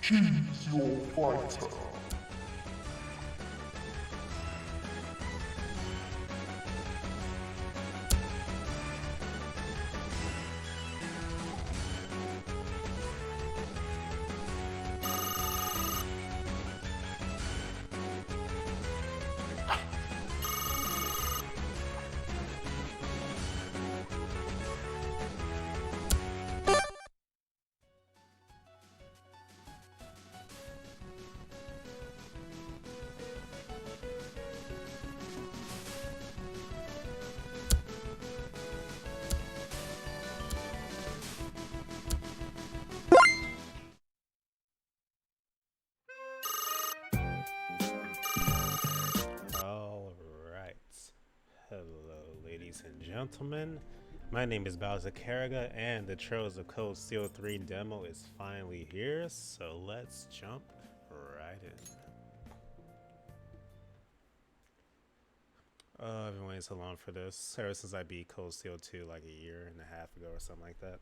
Choose your fighter. Hello, ladies and gentlemen. My name is BaoZakeruga, and the Trails of Cold Steel 3 demo is finally here, so let's jump right in. I've been waiting so long for this, ever since I beat Cold Steel 2 like a year and a half ago or something like that.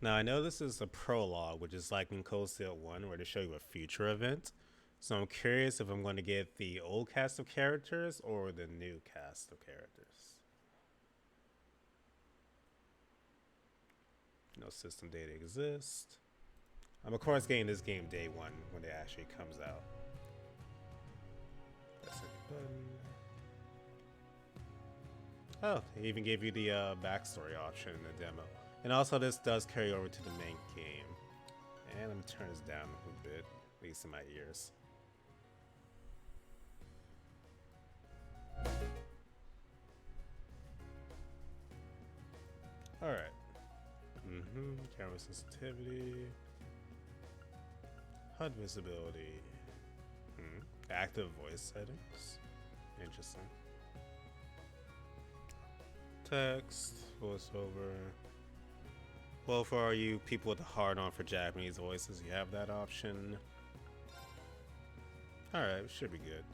Now, I know this is a prologue, which is like in Cold Steel 1, where they show you a future event. So I'm curious if I'm going to get the old cast of characters or the new cast of characters. No system data exists. I'm of course getting this game day one when it actually comes out. Press a button. Oh, they even gave you the backstory option in the demo. And also this does carry over to the main game. And let me turn this down a bit, at least in my ears. Alright. Camera sensitivity. HUD visibility. Active voice settings. Interesting. Text, voiceover. Well, for all you people with a hard on for Japanese voices, you have that option. Alright, should be good.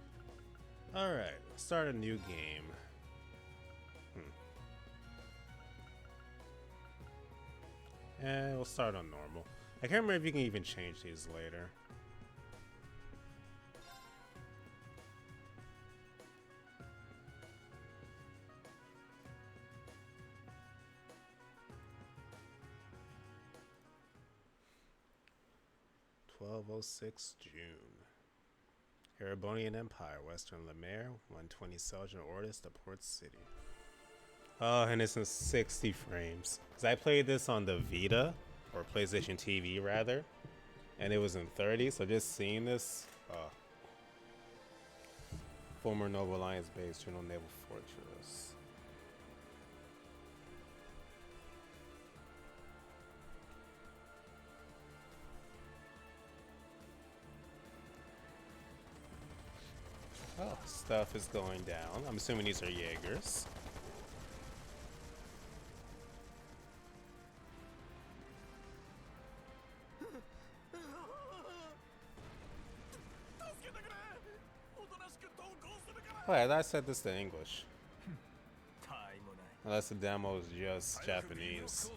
Alright, let's start a new game. And we'll start on normal. I can't remember if you can even change these later. (1206 June). Erebonian Empire, Western Lemaire, 120 Seljan Orders to Port City. Oh, and it's in 60 frames. Because I played this on the Vita, or PlayStation TV rather, and it was in 30, so just seeing this, former Nova Alliance base, General Naval Fortress. Oh, stuff is going down. I'm assuming these are Jaegers. Oh, yeah, I said this in English. Unless the demo is just Japanese.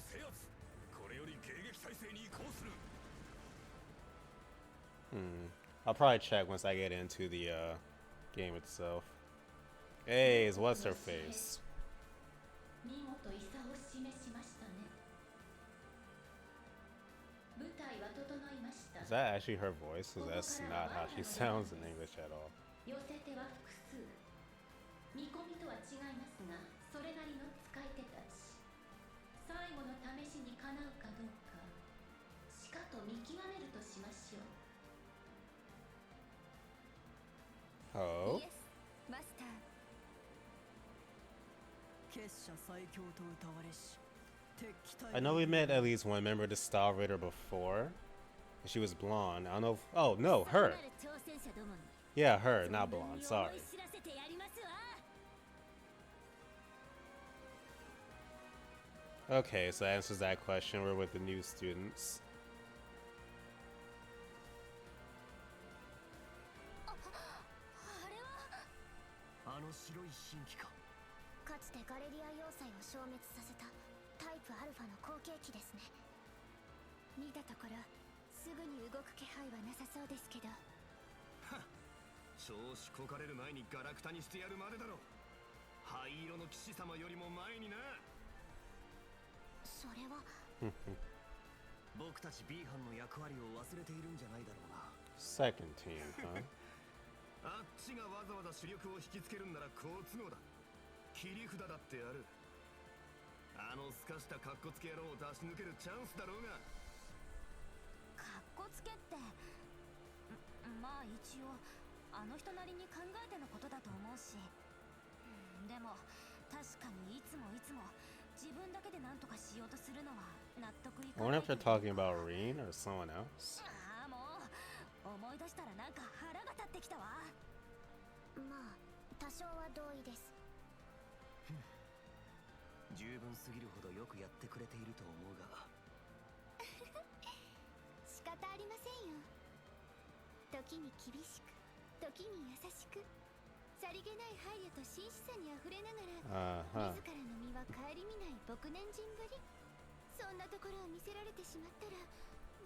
I'll probably check once I get into the game itself. Hey, it's what's her face? Is that actually her voice? Because that's not how she sounds in English at all. Oh. I know we met at least one member of the Style Raider before. She was blonde. I don't know if, oh no, her. Yeah, her, not blonde, sorry. Okay, so that answers that question. We're with the new students. 見たところすぐに動く気配はなさそうですけど。調子こかれる前にガラクタにしてやるまでだろ。灰色の騎士様よりも前にな。それは僕たち B 班の役割を忘れているんじゃないだろうな。 Second team, huh? あっちがわざわざ主力を引きつけるんなら好都合だ。切り札だってある。あのすかしたカッコつけ野郎を出し抜けるチャンスだろうが。かっこつけって、まあ一応あの人なりに考えてのことだと思うし、でも確かにいつも自分だけで何とかしようとするのは納得いか I な wonder い。 if they're talking about Reen or someone else. ああもう思い出したらなんか腹が立ってきたわ。まあ多少は同意です。十分すぎるほどよくやってくれていると思うが。仕方ありませんよ。時に厳しく、時に優しく、さりげない配慮と真摯さにあふれながら、自らの身は顧みない牧年人ぶり。そんなところを見せられてしまったら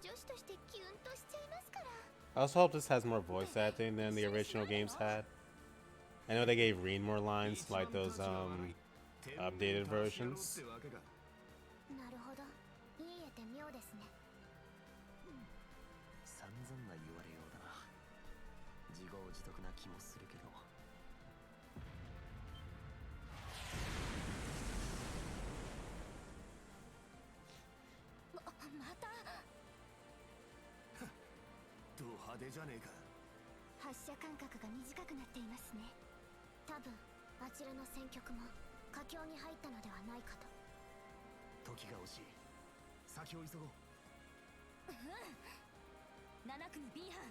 女子としてキュンとしちゃいますから。 I also hope this has more voice acting than the original games had. I know they gave Reen more lines like those updated versions. なるほど、言えて妙ですね。散々な言われようだな。自業自得な気もするけど。またド派手じゃねえか。発射間隔が短くなっていますね。多分あちらの戦局も佳境に入ったのではないかと。時が惜しい。先を急ごう。7組 B 班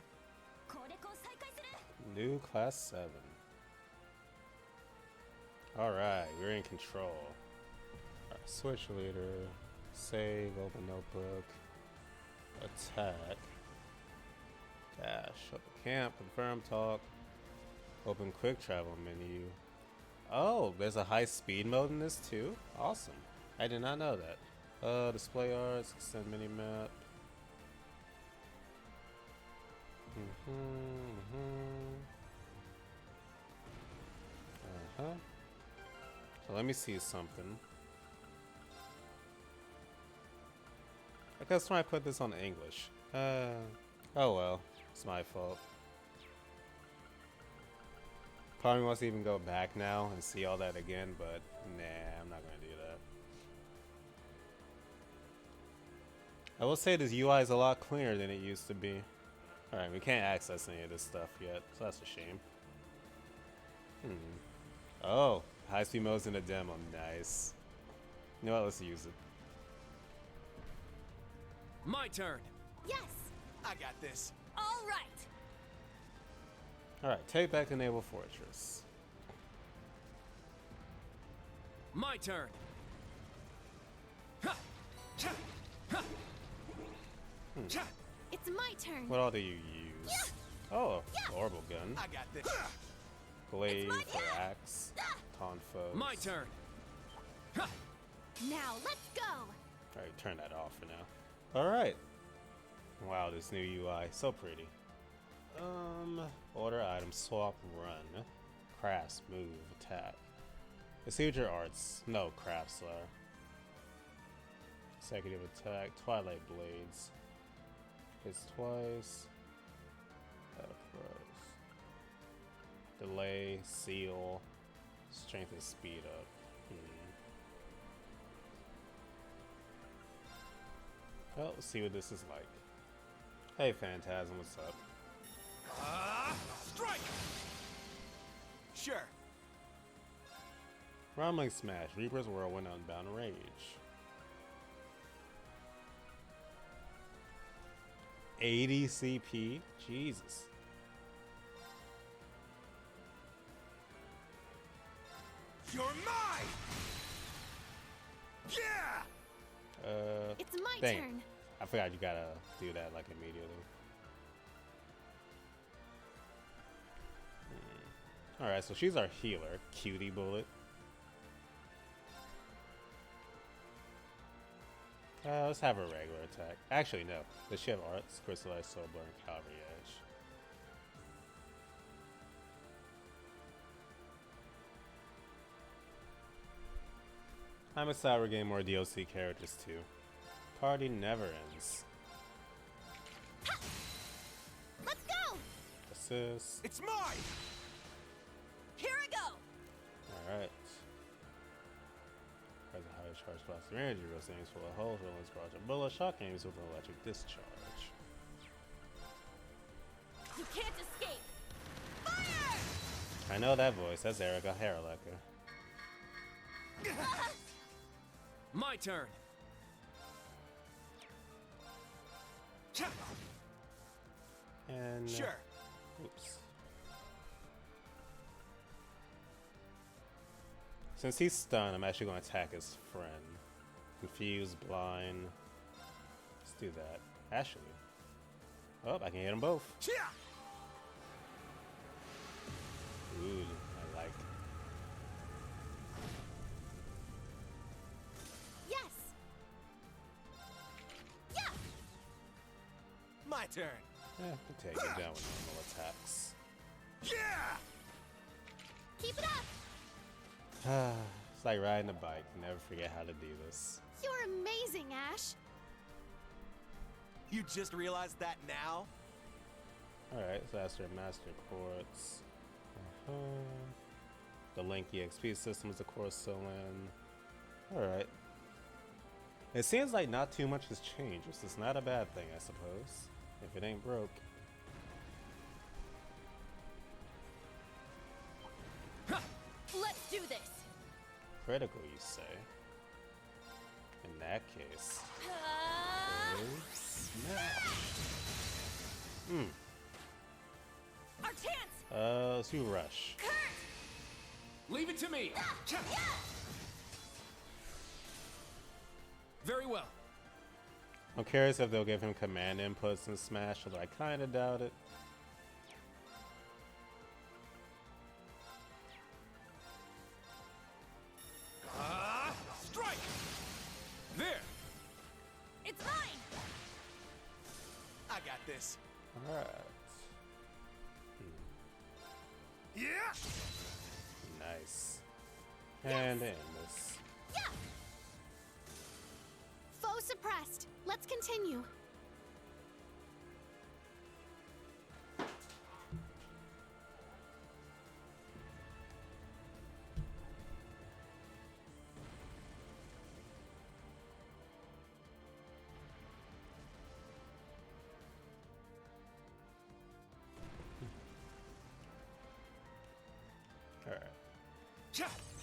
攻略を再開する。 New Class 7. Alright, we're in control. Alright, switch leader. Save, open notebook. Attack. Dash. Open camp. Confirm talk. Open quick travel menu. Oh, there's a high speed mode in this too? Awesome. I did not know that. Display arts, extend minimap. So let me see something. I guess when I put this on English. Oh well, it's my fault. Probably wants to even go back now and see all that again, but nah, I'm not gonna do that. I will say this UI is a lot cleaner than it used to be. Alright, we can't access any of this stuff yet, so that's a shame. Oh, high-speed mode's in a demo. Nice. You know what? Let's use it. My turn. Yes. I got this. All right. Alright, take back the Naval Fortress. My turn. Ha! Cha! Ha! Cha! It's my turn. What all do you use? Oh, orbital gun. I got this. Glaive or axe. Taunt foes. My turn. Ha! Now let's go. Alright, turn that off for now. Alright. Wow, this new UI, so pretty. Order item, swap, run. Crafts, move, attack. Procedure arts, no crafts are. Executive attack, twilight blades. Hits twice. Pros. Delay, seal, strength and speed up. Well, let's see what this is like. Hey Phantasm, what's up? Strike! Sure. Rumbling Smash, Reaper's Whirlwind, Unbound Rage. $80 CP? Jesus. You're mine! Yeah! It's my dang. turn. I forgot you gotta do that like immediately. Alright, so she's our healer, Cutie Bullet. Let's have a regular attack. Actually, no. Does she have arts? Crystallized Soul Blur and Cavalry Edge. I'm excited we're getting more DLC characters too. Party never ends. Let's go! Assist. It's mine! Here I go! Alright. Has a higher charge blast of energy, real aims full of holes, villains barrage a bullet, shock aims with an electric discharge. You can't escape! Fire! I know that voice, that's Erica Haralecker. My turn. And Sure. Oops. Since he's stunned, I'm actually going to attack his friend. Confused, blind. Let's do that. Actually. Oh, I can hit them both. Ooh, I like. Yes! Yeah! My turn. Yeah, I can take it down with normal attacks. Yeah! Keep it up! It's like riding a bike. Never forget how to do this. You're amazing, Ash! You just realized that now? Alright, so that's their master quartz. The Link EXP system is of course still in. Alright. It seems like not too much has changed, which is not a bad thing, I suppose. If it ain't broke. Let's do this! Critical, you say? In that case. Smash! Our chance! Let's do rush. Kurt! Leave it to me. Yeah! Very well. I'm curious if they'll give him command inputs in Smash, although I kinda doubt it. Strike! There! It's mine! I got this. Alright. Yeah! Nice. And in this. Yeah! Foe suppressed. Let's continue. Alright.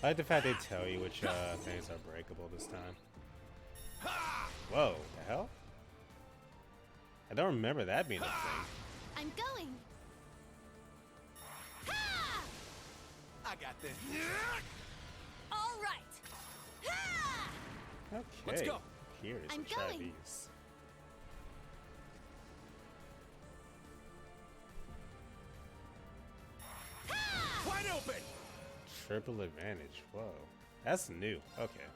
I like the fact they tell you which things are breakable this time. Whoa, the hell? I don't remember that being a thing. I'm going. Ha! I got this. All right. Ha! Okay. Let's go. Here's I'm try going. these. Wide open! Triple advantage. Whoa. That's new. Okay.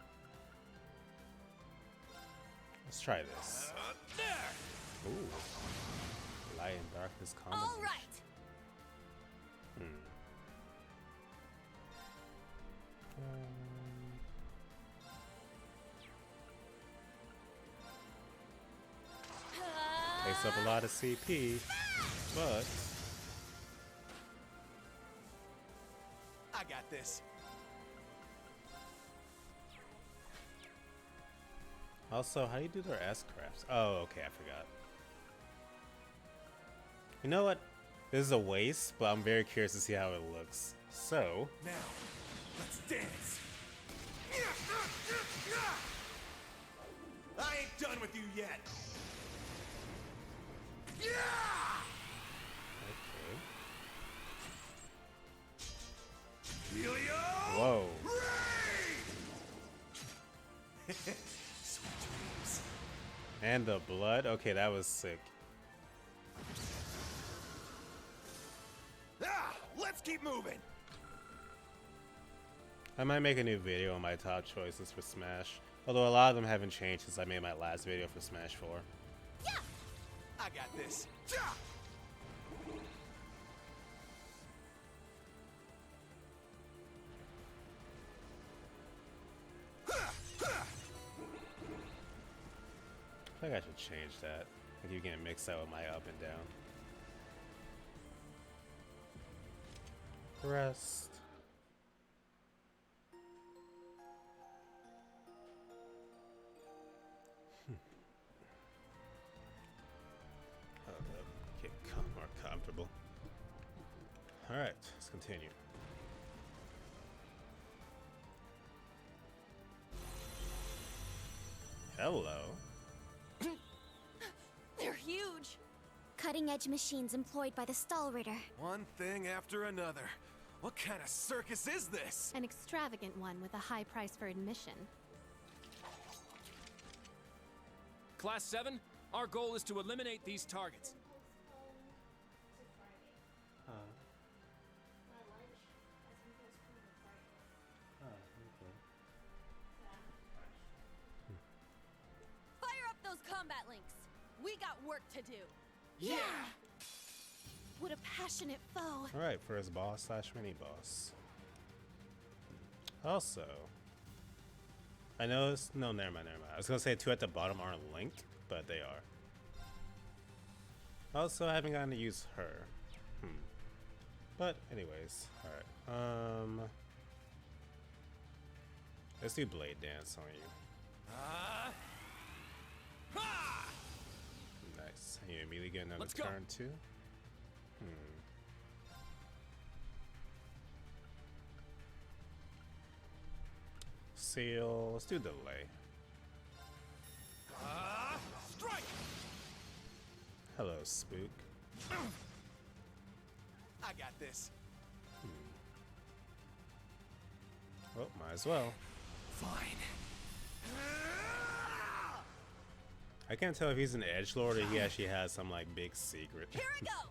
Let's try this. There! Ooh. Light and darkness combination. All right. Takes up a lot of CP, but I got this. also, how do you do their S-crafts? Oh, okay, I forgot. You know what? This is a waste, but I'm very curious to see how it looks. So, Now, let's dance. I ain't done with you yet. Yeah! okay. Helio! Whoa. Sweet dreams. And the blood? Okay, that was sick. Let's keep moving. I might make a new video on my top choices for Smash. Although a lot of them haven't changed since I made my last video for Smash 4. I got this. I think I should change that. Like you can't mix that with my up and down. Rest. Get more comfortable. Alright, let's continue. Hello. They're huge. Cutting-edge machines employed by the Stallritter. One thing after another. What kind of circus is this? An extravagant one with a high price for admission. Class 7, our goal is to eliminate these targets. Fire up those combat links. We got work to do. Yeah! What a passionate foe. Alright, first boss slash mini boss. Also, I know it's no, never mind. I was gonna say two at the bottom aren't linked, but they are. Also, I haven't gotten to use her. But anyways, alright. Let's do Blade Dance on you. Nice. You immediately get another turn too. Seal. Let's do delay. Strike! Hello, Spook. I got this. Oh, might as well. Fine. I can't tell if he's an edgelord or he actually has some like big secret. Here I go.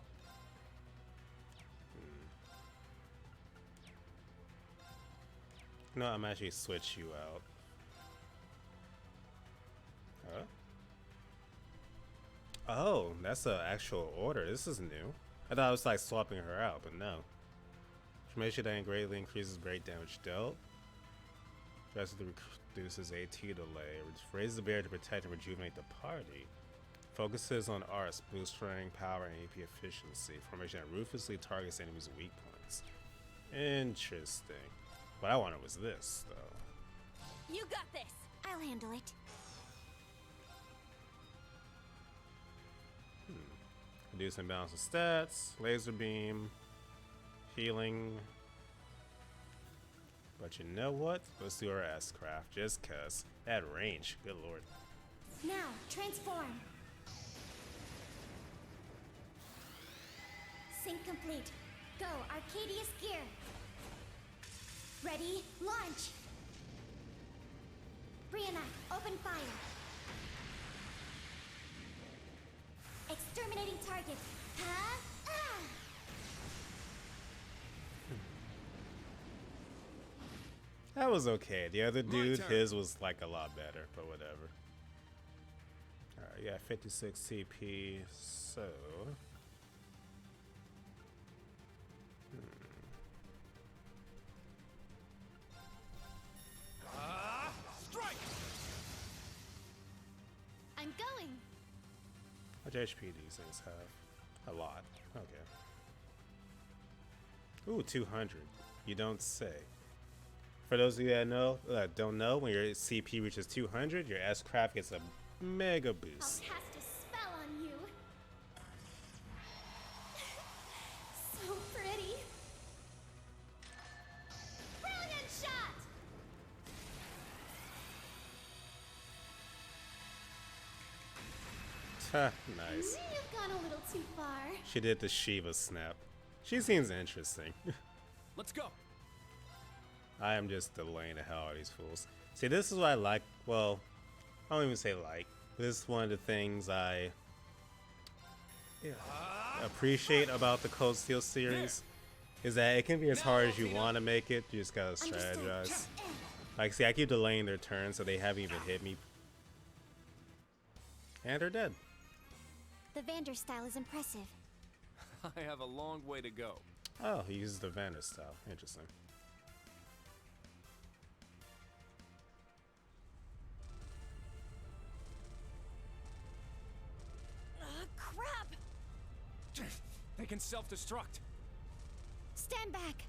No, I'm actually switch you out. Huh? Oh, that's an actual order. This is new. I thought it was like swapping her out, but no. Information that greatly increases break damage dealt. Drastically reduces AT delay. Raises the barrier to protect and rejuvenate the party. Focuses on arts, boost strength, power, and AP efficiency. Formation that ruthlessly targets enemies' weak points. Interesting. What I wanted was this, though. You got this. I'll handle it. Reduce and balance of stats, laser beam, healing. But you know what? Let's do our S-Craft, just cuz. At range, good lord. Now, transform. Sync complete. Go, Arcadius gear. Ready, launch. Brianna, open fire. Exterminating target. Huh? Ah! That was okay. The other dude, his was like a lot better, but whatever. Alright, you got 56 CP, so... Strike! I'm going. How much HP these things have? A lot. Okay. Ooh, 200. You don't say. For those of you that don't know, when your CP reaches 200, your S-Craft gets a mega I'll boost. cast a spell on you. So pretty. Brilliant shot! Nice. You've gone a little too far. She did the Shiva snap. She seems interesting. Let's go. I am just delaying the hell out of these fools. See, this is what I like. Well, I don't even say like. This is one of the things I appreciate about the Cold Steel series. Is that it can be as hard as you want to make it. You just gotta strategize. Like, see, I keep delaying their turn, so they haven't even hit me. And they're dead. The Vander style is impressive. I have a long way to go. Oh, he uses the Vander style. Interesting. Crap! They can self-destruct. Stand back.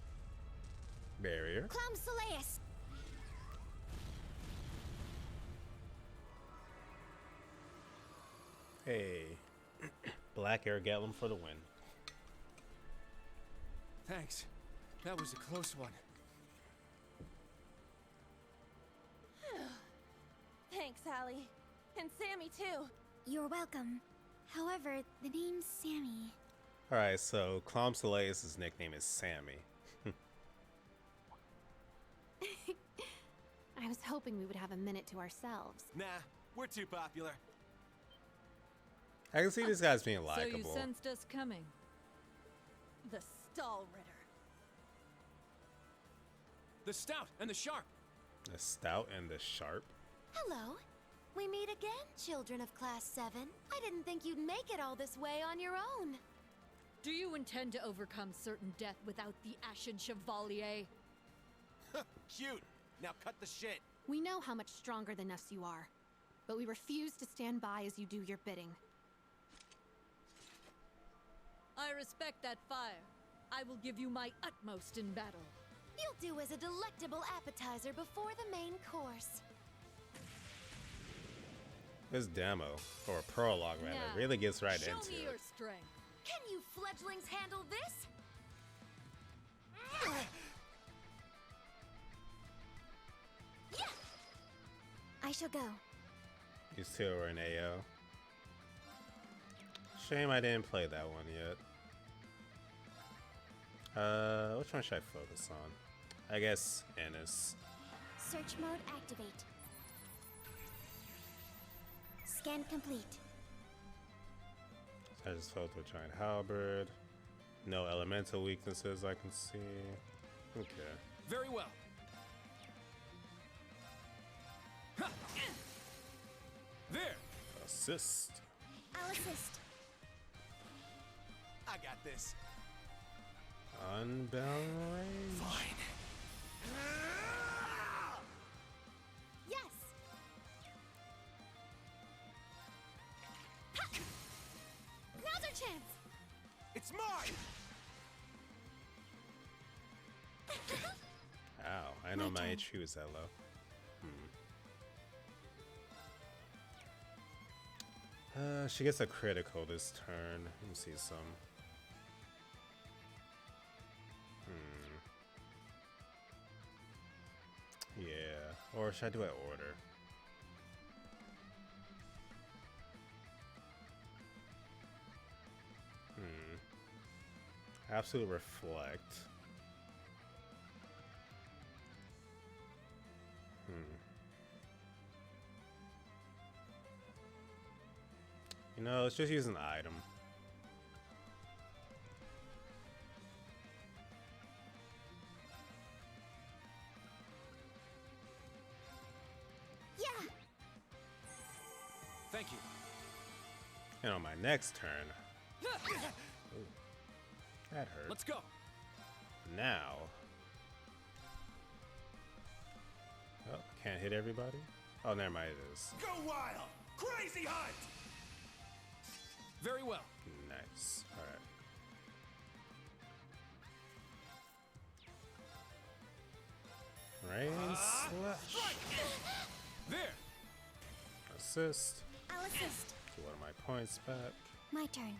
Barrier. Clam Soleus. Hey. Black Air Gatlum for the win. Thanks. That was a close one. Thanks, Allie. And Sammy, too. You're welcome. However, the name's Sammy. Alright, so Clom Soleus' nickname is Sammy. I was hoping we would have a minute to ourselves. Nah, we're too popular. I can see these guys being So likable. you sensed us coming. The Stall Ritter. The stout and the sharp. The stout and the sharp. Hello. We meet again, children of Class 7. I didn't think you'd make it all this way on your own. Do you intend to overcome certain death without the Ashen Chevalier? Cute. Now cut the shit. We know how much stronger than us you are, but we refuse to stand by as you do your bidding. I respect that fire. I will give you my utmost in battle. You'll do as a delectable appetizer before the main course. This demo, or prologue rather, Now, really gets right show into me it. your strength. Can you fledglings handle this? Yeah. I shall go. These two are in AO. Shame I didn't play that one yet. Which one should I focus on? I guess Ennis. Search mode activate. Scan complete. I just felt with Giant Halberd. No elemental weaknesses I can see. Okay. Very well. Ha! There. Assist. I'll assist. I got this. Unbound range. Fine. Yes. Ha! Now's our chance. It's mine. Ow, I know my turn. HP was that low. She gets a critical this turn. Let me see some. Yeah, or should I do it order? Absolute reflect. You know, let's just use an item. Yeah. Thank you. And on my next turn. Ooh, that hurt. Let's go. Now. Oh, can't hit everybody? Oh, never mind, it is. Go wild. Crazy hunt. Very well. Nice. Alright. Rain slash. There. Assist. I'll assist. Get one of my points back. My turn.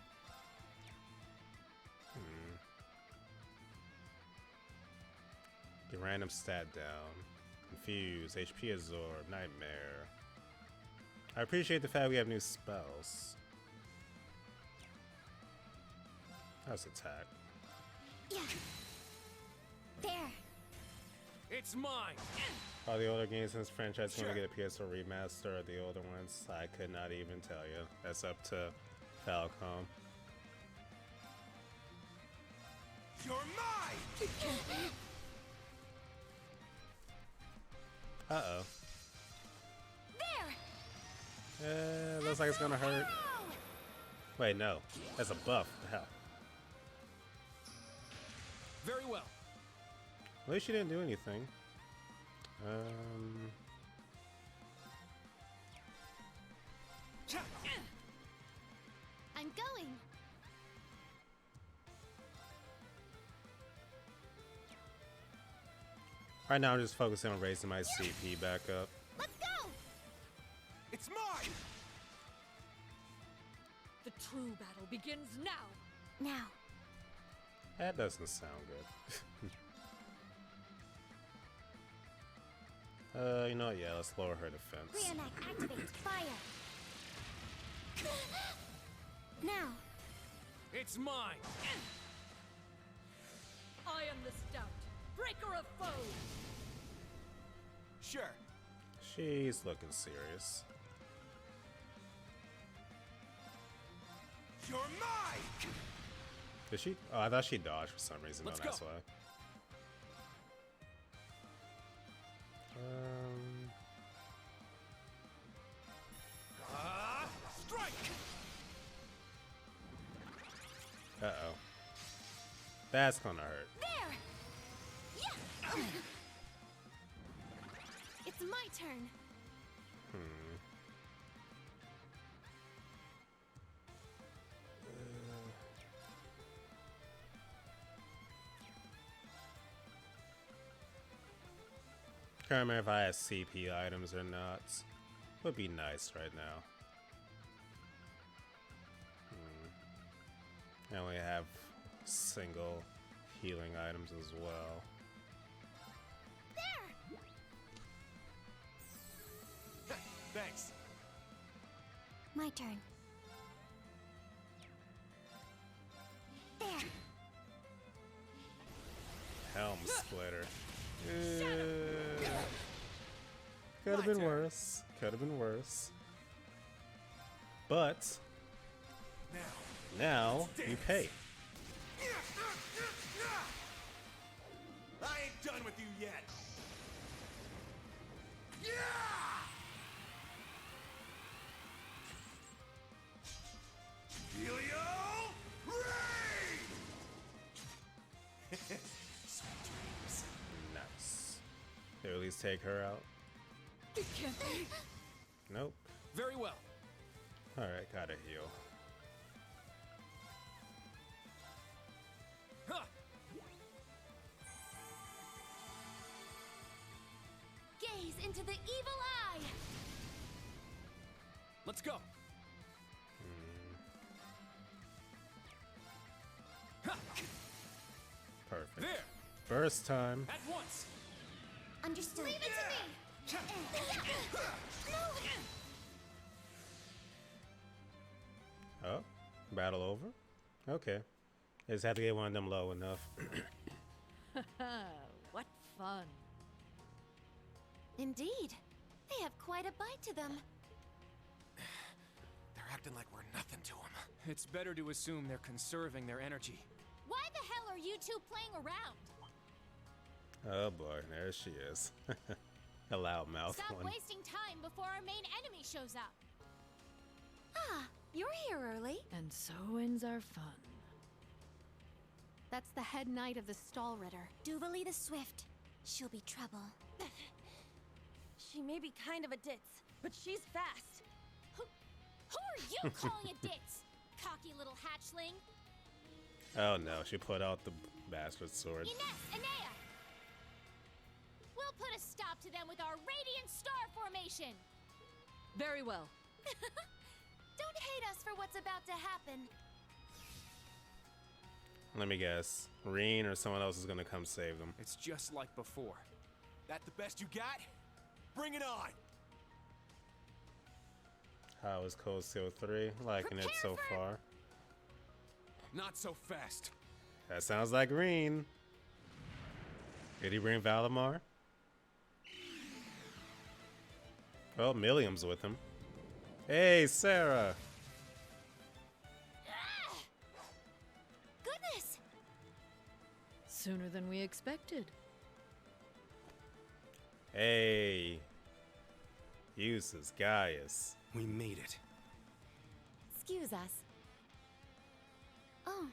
Get random stat down. Confuse. HP absorb. Nightmare. I appreciate the fact we have new spells. How's attack? Yeah. There. It's mine. All the older games in this franchise Sure. want to get a PS4 remaster of the older ones. I could not even tell you. That's up to Falcom. You're mine. Uh-oh. There. Looks like it's gonna hurt. Wait, no. That's a buff. What the hell? Very well. At least she didn't do anything. I'm going. Right now I'm just focusing on raising my CP back up. Let's go. It's mine! The true battle begins now. Now. That doesn't sound good. You know what? Yeah, let's lower her defense. Reenact activate. Fire. Now. It's mine. I am the stout, breaker of foes. Sure. She's looking serious. You're mine! Did she? Oh, I thought she dodged for some reason. Let's no, that's go. why. Strike! Uh-oh. That's gonna hurt. There. Yeah. It's my turn. Can't remember if I had CP items or not. Would be nice right now. I only have single healing items as well. There. Thanks. My turn. There. Helm splitter. Could have been worse. Could have been worse. But now you pay. I ain't done with you yet. Helio Ray! Sweet dreams. Nice. At least take her out. It can't be. Nope. Very well. Alright, gotta heal. Huh. Gaze into the evil eye. Let's go. Ha. Perfect. There. First time. At once. Understood. Leave it to me. Oh, battle over? Okay. I just have to get one of them low enough. What fun. Indeed. They have quite a bite to them. They're acting like we're nothing to them. It's better to assume they're conserving their energy. Why the hell are you two playing around? Oh boy, there she is. A loudmouth Stop one. wasting time before our main enemy shows up. Ah, you're here early. And so ends our fun. That's the head knight of the Stall Ritter. Duvalie the Swift. She'll be trouble. She may be kind of a ditz, but she's fast. Who are you calling a ditz? Cocky little hatchling. Oh no, she put out the bastard sword. Ines, Enea. We'll put a stop to them with our Radiant Star Formation. Very well. Don't hate us for what's about to happen. Let me guess. Reen or someone else is gonna come save them. It's just like before. That the best you got? Bring it on! How is Cold Steel 3? Liking it so far. Not so fast. That sounds like Reen. Did he bring Valimar? Well, Milliam's with him. Hey, Sarah! Ah! Goodness! Sooner than we expected. Hey. Uses Gaius. We made it. Excuse us. Oh,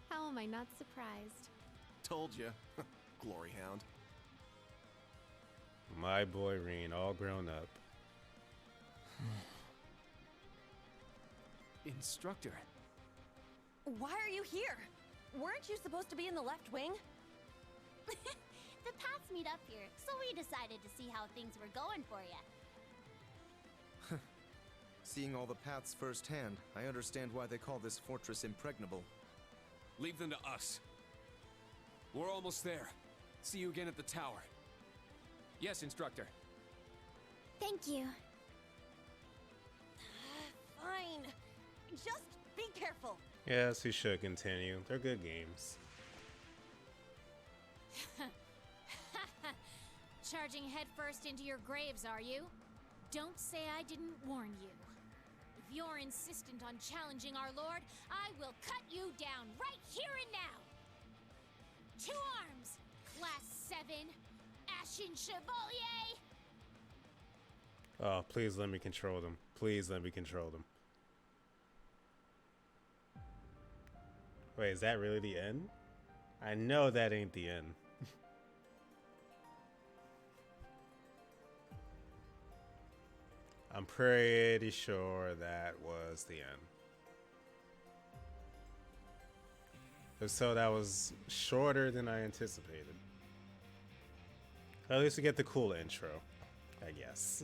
How am I not surprised? Told you. Glory hound. My boy Reen, all grown up. Instructor. Why are you here? Weren't you supposed to be in the left wing? the paths meet up here, so we decided to see how things were going for you. Seeing all the paths firsthand, I understand why they call this fortress impregnable. Leave them to us. We're almost there. See you again at the tower. Yes, Instructor. Thank you. Fine. Just be careful. Yes, he should continue. They're good games. Charging headfirst into your graves, are you? Don't say I didn't warn you. If you're insistent on challenging our lord, I will cut you down right here and now! 2 arms! Class 7, Ashen Chevalier! Oh, please let me control them. Please let me control them. Wait, is that really the end? I know that ain't the end. I'm pretty sure that was the end. If so, that was shorter than I anticipated. At least we get the cool intro, I guess.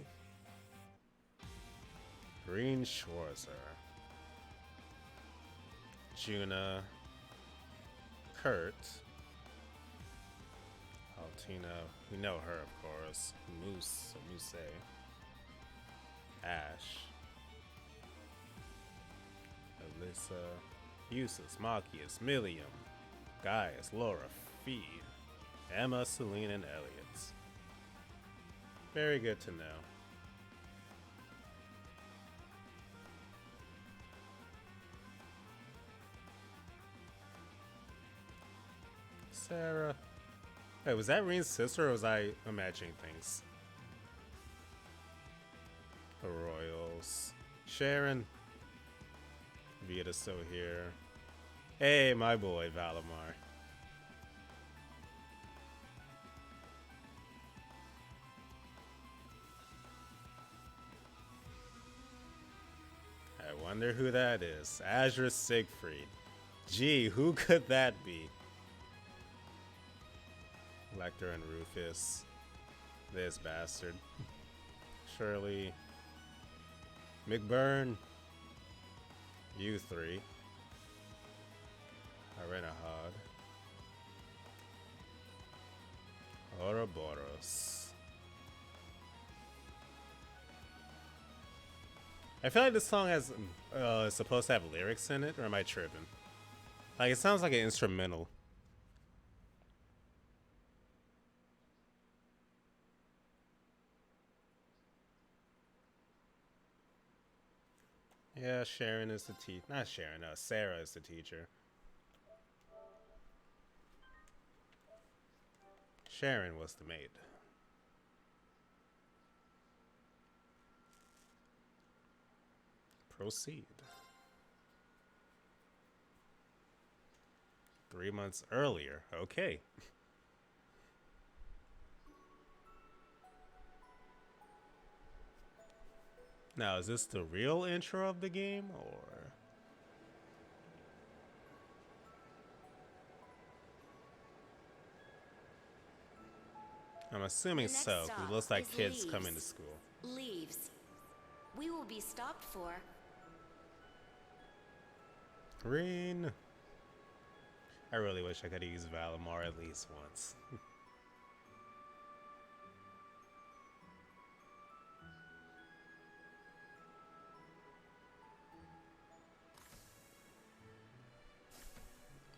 Green Schwarzer, Juna, Kurt, Altina, we know her of course, Moose, or Muse, Ash, Alyssa, Usus, Machias, Millium, Gaius, Laura, Fee, Emma, Celine, and Elliot. Very good to know. Sarah. Wait, was that Reen's sister or was I imagining things? The Royals. Sharon. Vita's still here. Hey, my boy, Valimar. I wonder who that is. Azure Siegfried. Gee, who could that be? Lecter and Rufus. This bastard. Shirley. McBurn. You 3. Arenahod. Ouroboros. I feel like this song has is supposed to have lyrics in it, or am I tripping? Like, it sounds like an instrumental. Yeah, Sharon is the teacher. Not Sharon, Sarah is the teacher. Sharon was the maid. Proceed. 3 months earlier. Okay. Now, is this the real intro of the game, or? I'm assuming so. It looks like kids come into school. Leaves. We will be stopped for. Reen. I really wish I could use Valimar at least once.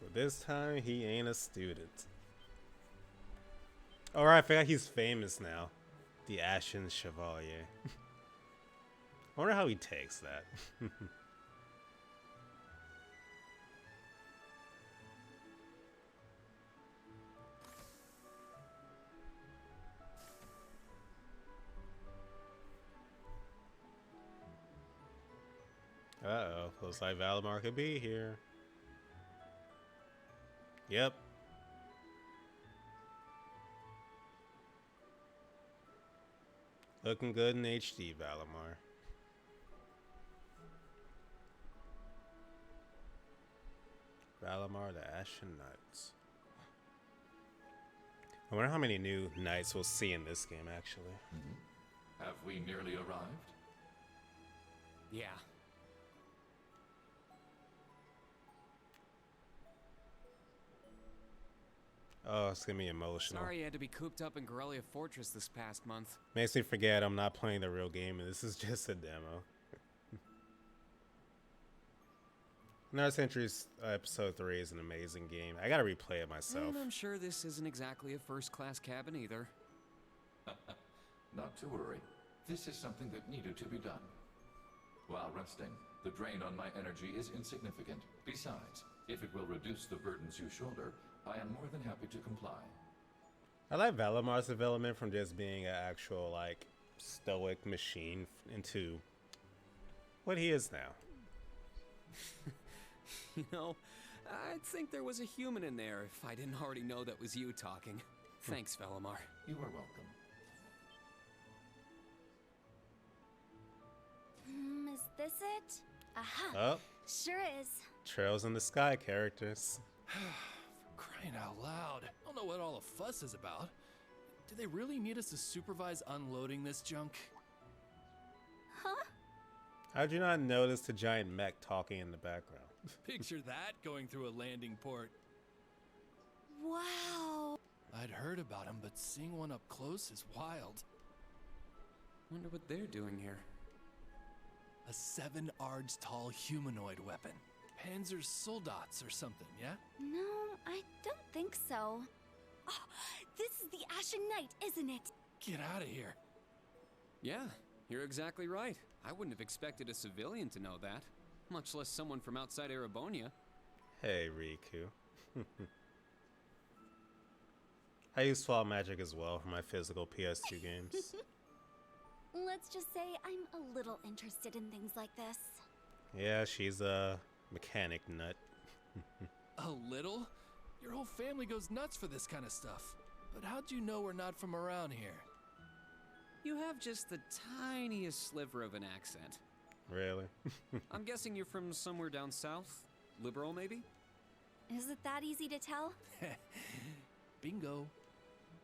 But this time, he ain't a student. Alright, I forgot he's famous now. The Ashen Chevalier. I wonder how he takes that. Uh-oh, looks like Valimar could be here. Yep. Looking good in HD, Valimar. Valimar the Ashen Knights. I wonder how many new knights we'll see in this game, actually. Have we nearly arrived? Yeah. Oh, it's gonna be emotional. Sorry you had to be cooped up in Corellia Fortress this past month. Makes me forget I'm not playing the real game and this is just a demo. Another Century's Episode 3 is an amazing game. I gotta replay it myself. And I'm sure this isn't exactly a first-class cabin either. Not to worry. This is something that needed to be done. While resting, the drain on my energy is insignificant. Besides, if it will reduce the burdens you shoulder, I am more than happy to comply. I like Valimar's development from just being an actual, like, stoic machine into what he is now. You know, I'd think there was a human in there if I didn't already know that was you talking. Thanks, Valimar. You are welcome. Is this it? Aha. Oh. Sure is. Trails in the Sky characters. Crying out loud. I don't know what all the fuss is about. Do they really need us to supervise unloading this junk? Huh? How'd you not notice the giant mech talking in the background? Picture that going through a landing port. Wow. I'd heard about them, but seeing one up close is wild. Wonder what they're doing here. A 7 ards tall humanoid weapon. Panzer Soldats or something, yeah? No, I don't think so. Oh, this is the Ashen Knight, isn't it? Get out of here. Yeah, you're exactly right. I wouldn't have expected a civilian to know that, much less someone from outside Erebonia. Hey, Riku. I use Fall Magic as well for my physical PS2 games. Let's just say I'm a little interested in things like this. Yeah, she's a mechanic nut. A little? Your whole family goes nuts for this kind of stuff. But how'd you know we're not from around here? You have just the tiniest sliver of an accent. Really? I'm guessing you're from somewhere down south? Liberal, maybe? Is it that easy to tell? Bingo.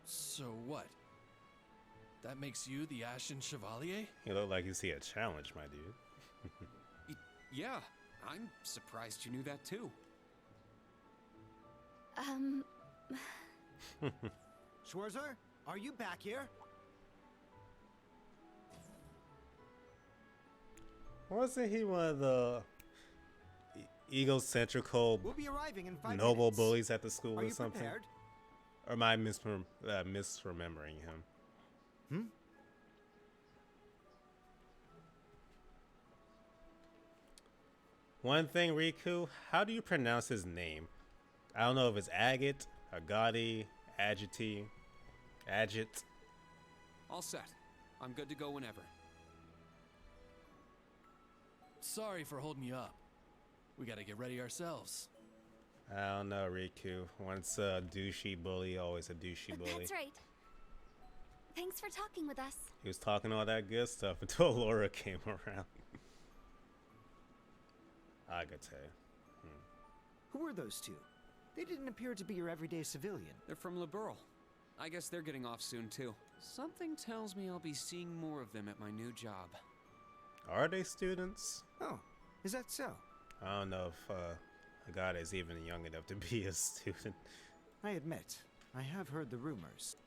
So what? That makes you the Ashen Chevalier? You look like you see a challenge, my dude. Yeah, I'm surprised you knew that too. Schwarzer, are you back here? Wasn't he one of the egocentrical We'll be arriving in 5 noble minutes. bullies at the school Are or you something? prepared? Or am I misremembering him? Hmm? One thing, Riku, how do you pronounce his name? I don't know if it's Agate, Agati, Agiti, Agit. All set. I'm good to go whenever. Sorry for holding you up. We gotta get ready ourselves. I don't know, Riku. Once a douchey bully, always a douchey bully. That's right. Thanks for talking with us. He was talking all that good stuff until Laura came around. Agate. Who are those two? They didn't appear to be your everyday civilian. They're from Liberal. I guess they're getting off soon too. Something tells me I'll be seeing more of them at my new job. Are they students? Oh, is that so? I don't know if Agate is even young enough to be a student. I admit, I have heard the rumors.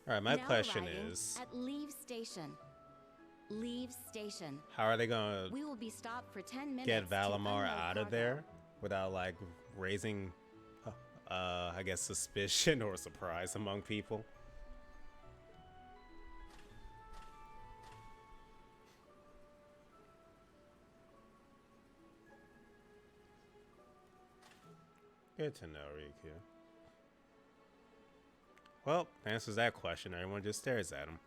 All right, my Now question arriving is, at Leave Station. Leave Station. how are they gonna We will be stopped for 10 minutes. get to Valimar unload out of cargo. there without like raising, I guess, suspicion or surprise among people? Good to know, Riku. Well, answers that question. Everyone just stares at him.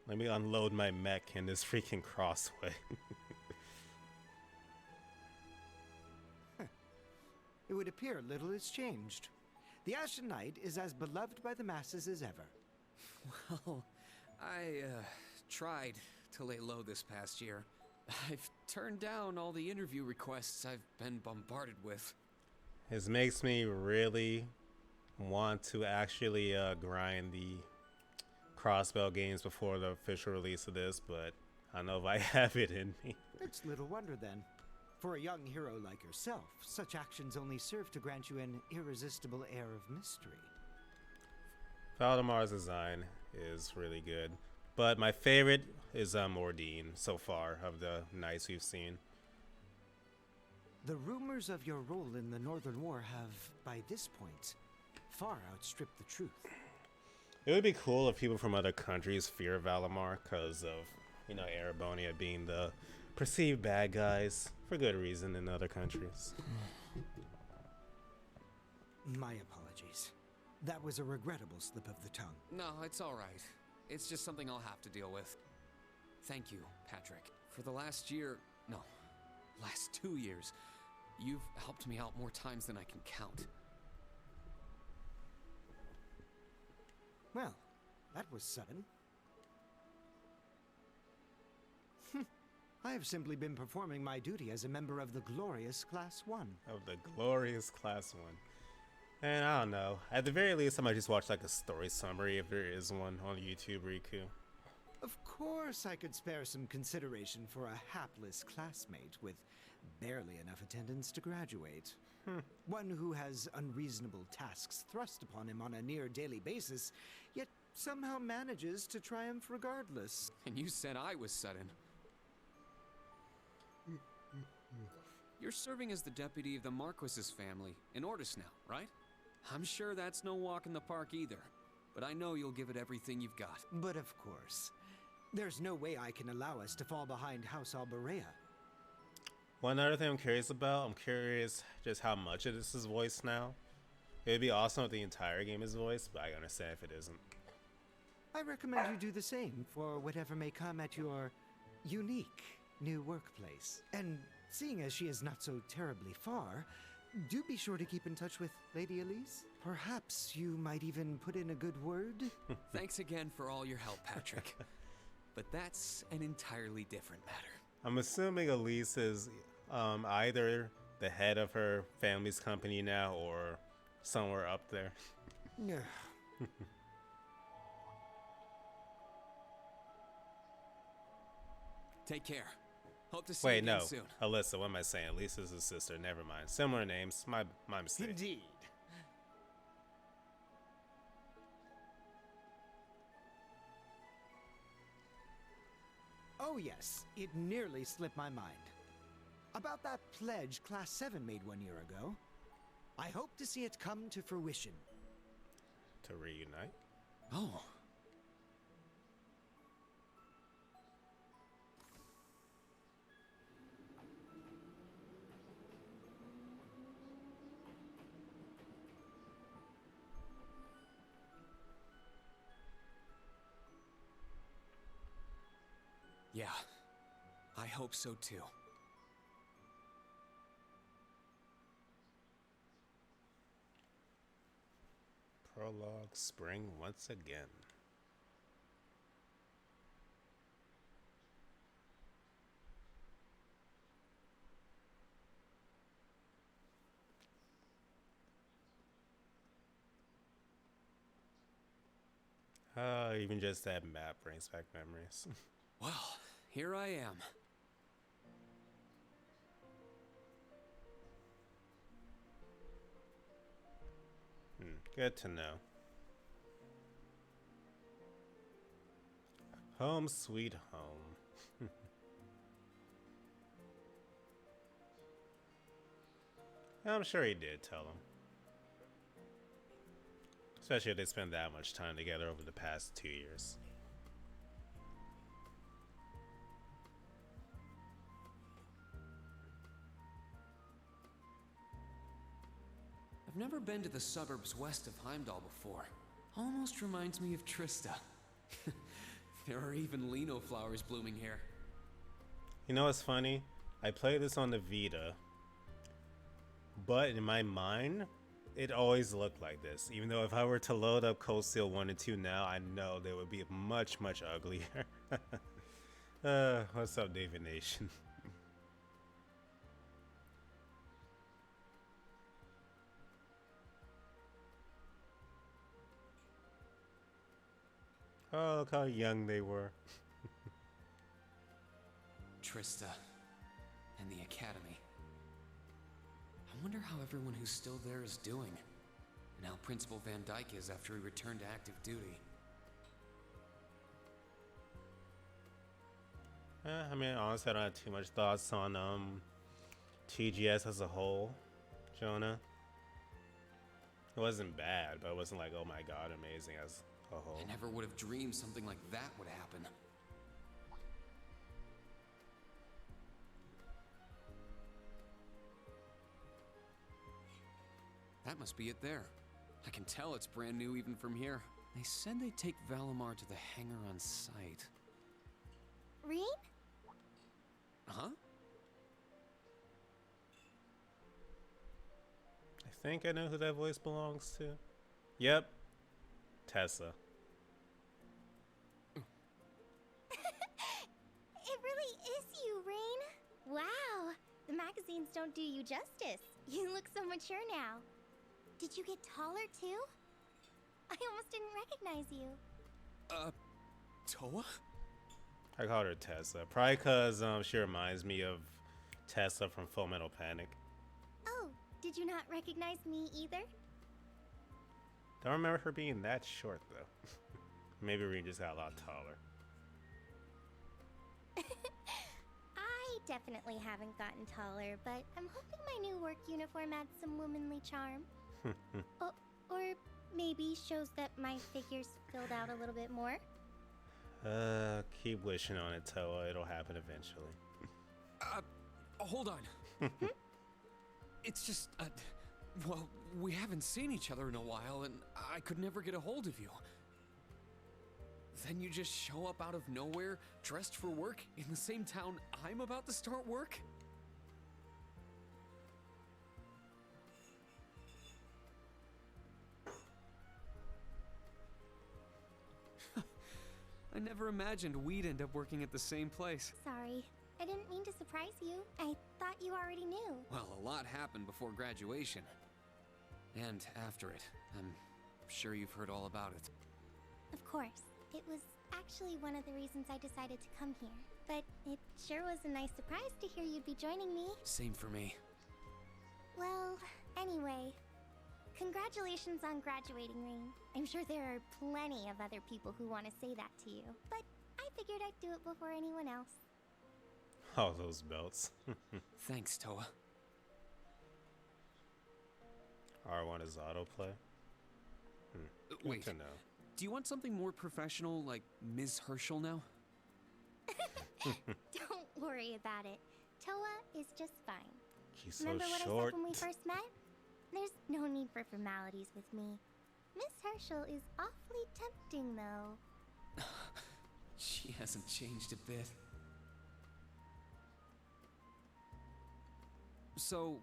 Let me unload my mech in this freaking crossway. It would appear little has changed. The Ashen Knight is as beloved by the masses as ever. Well, I tried to lay low this past year. I've turned down all the interview requests I've been bombarded with. This makes me really want to actually grind the Crossbell games before the official release of this, but I don't know if I have it in me. It's little wonder then. For a young hero like yourself, such actions only serve to grant you an irresistible air of mystery. Valdemar's design is really good, but my favorite is Ordine so far of the knights we've seen. The rumors of your role in the Northern War have, by this point, far outstripped the truth. It would be cool if people from other countries fear Valimar because of, you know, Erebonia being the perceived bad guys for good reason in other countries. My apologies. That was a regrettable slip of the tongue. No, it's all right. It's just something I'll have to deal with. Thank you, Patrick. For the last 2 years, you've helped me out more times than I can count. Well, that was sudden. I have simply been performing my duty as a member of the glorious Class 1. Of the glorious Class 1. And I don't know. At the very least, I might just watch like a story summary if there is one on YouTube, Riku. Of course I could spare some consideration for a hapless classmate with barely enough attendance to graduate. One who has unreasonable tasks thrust upon him on a near daily basis, yet somehow manages to triumph regardless. And you said I was sudden. You're serving as the deputy of the Marquis's family in Ordis now, right? I'm sure that's no walk in the park either, but I know you'll give it everything you've got. But of course, there's no way I can allow us to fall behind House Alberea. One other thing I'm curious about, I'm curious just how much of this is voiced now. It'd be awesome if the entire game is voiced, but I understand if it isn't. I recommend you do the same for whatever may come at your unique new workplace. And seeing as she is not so terribly far, do be sure to keep in touch with Lady Elise. Perhaps you might even put in a good word. Thanks again for all your help, Patrick. But that's an entirely different matter. I'm assuming Elise is either the head of her family's company now or somewhere up there. Take care. Hope to see you again soon. Alyssa, what am I saying? Lisa's his sister. Never mind. Similar names. My mistake. Indeed. Oh yes, it nearly slipped my mind. About that pledge Class 7 made 1 year ago. I hope to see it come to fruition. To reunite? Oh. Yeah, I hope so too. Prologue spring once again. Even just that map brings back memories. Well, here I am. Good to know. Home sweet home. I'm sure he did tell him. Especially if they spent that much time together over the past 2 years. never been to the suburbs west of Heimdall before. Almost reminds me of Trista. There are even lino flowers blooming here. You know what's funny? I played this on the Vita, but in my mind, it always looked like this. Even though if I were to load up Cold Steel 1 and 2 now, I know they would be much, much uglier. What's up, David Nation? Oh, look how young they were. Trista and the Academy. I wonder how everyone who's still there is doing, and how Principal Van Dyke is after he returned to active duty. I mean, honestly, I don't have too much thoughts on TGS as a whole, Jonah. It wasn't bad, but it wasn't like, oh my god, amazing as a whole. I never would have dreamed something like that would happen. That must be it there. I can tell it's brand new even from here. They said they'd take Valimar to the hangar on site. Rean? Huh? I think I know who that voice belongs to. Yep. Tessa. It really is you, Rain. Wow, the magazines don't do you justice. You look so mature now. Did you get taller too? I almost didn't recognize you. Toa? I called her Tessa. Probably because she reminds me of Tessa from Full Metal Panic. Oh, did you not recognize me either? Don't remember her being that short though. Maybe Reed just got a lot taller. I definitely haven't gotten taller, but I'm hoping my new work uniform adds some womanly charm. Or maybe shows that my figure's filled out a little bit more. Keep wishing on it, Toa. It'll happen eventually. Hold on. It's just, well, we haven't seen each other in a while, and I could never get a hold of you. Then you just show up out of nowhere, dressed for work, in the same town I'm about to start work? I never imagined we'd end up working at the same place. Sorry, I didn't mean to surprise you. I thought you already knew. Well, a lot happened before graduation. And after it. I'm sure you've heard all about it. Of course. It was actually one of the reasons I decided to come here. But it sure was a nice surprise to hear you'd be joining me. Same for me. Well, anyway, congratulations on graduating, Rain. I'm sure there are plenty of other people who want to say that to you, but I figured I'd do it before anyone else. Oh, those belts. Thanks, Toa. R1 is autoplay. Wait, to know. Do you want something more professional, like Ms. Herschel now? Don't worry about it. Toa is just fine. She's so Remember what short. I said when we first met? There's no need for formalities with me. Miss Herschel is awfully tempting, though. She hasn't changed a bit. So,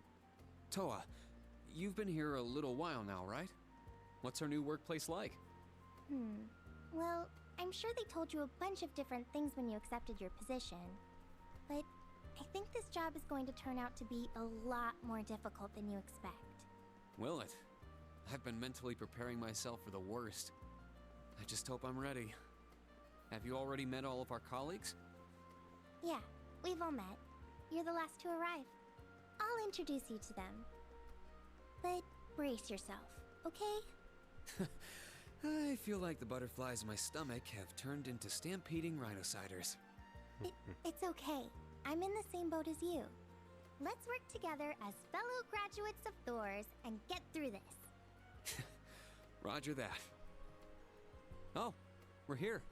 Toa, you've been here a little while now, right? What's our new workplace like? Well, I'm sure they told you a bunch of different things when you accepted your position. But I think this job is going to turn out to be a lot more difficult than you expect. Will it? I've been mentally preparing myself for the worst. I just hope I'm ready. Have you already met all of our colleagues? Yeah, we've all met. You're the last to arrive. I'll introduce you to them. But brace yourself, okay? I feel like the butterflies in my stomach have turned into stampeding rhinociders. It's okay. I'm in the same boat as you. Let's work together as fellow graduates of Thor's and get through this. Roger that. Oh, we're here.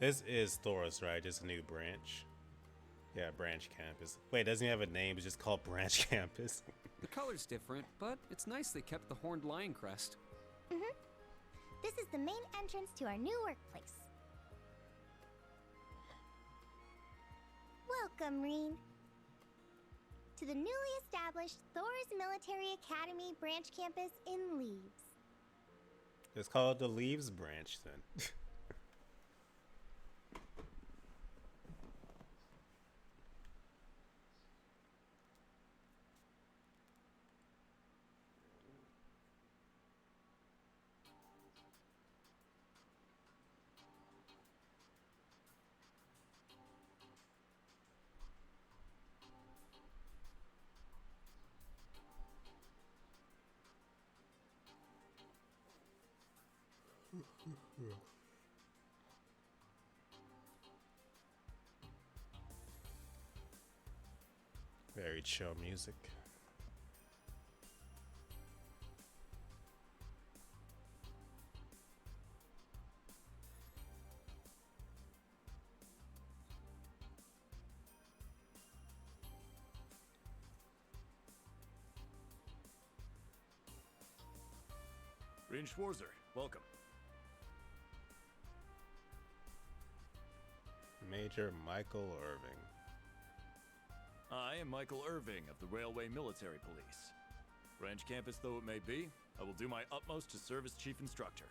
This is Thoris, right? Just a new branch. Yeah, branch campus. Wait, doesn't he have a name? It's just called branch campus. The color's different, but it's nice they kept the horned lion crest. Mm-hmm. This is the main entrance to our new workplace. Welcome, Reen, to the newly established Thor's Military Academy branch campus in Leaves. It's called the Leaves branch then. Very chill music. Reen Schwarzer, welcome. Major Michael Irving. I am Michael Irving of the Railway Military Police. Branch campus though it may be, I will do my utmost to serve as Chief Instructor.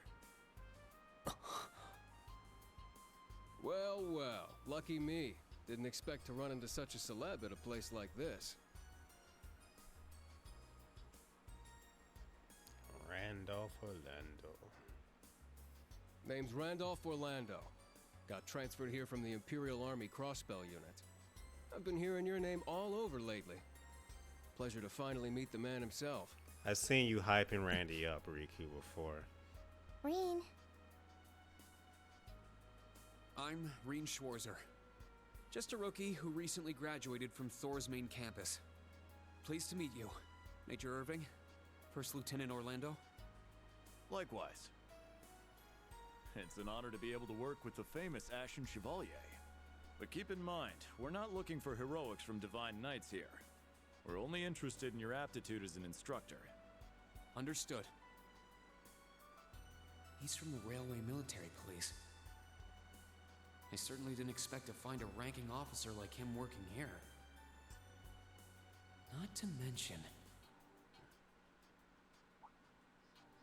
Well, well, lucky me. Didn't expect to run into such a celeb at a place like this. Randolph Orlando. Name's Randolph Orlando. Got transferred here from the Imperial Army Crossbell Unit. I've been hearing your name all over lately. Pleasure to finally meet the man himself. I've seen you hyping Randy up, Riku, before. Reen. I'm Reen Schwarzer. Just a rookie who recently graduated from Thor's main campus. Pleased to meet you, Major Irving, First Lieutenant Orlando. Likewise. It's an honor to be able to work with the famous Ashen Chevalier. But keep in mind, we're not looking for heroics from Divine Knights here. We're only interested in your aptitude as an instructor. Understood. He's from the Railway Military Police. I certainly didn't expect to find a ranking officer like him working here. Not to mention...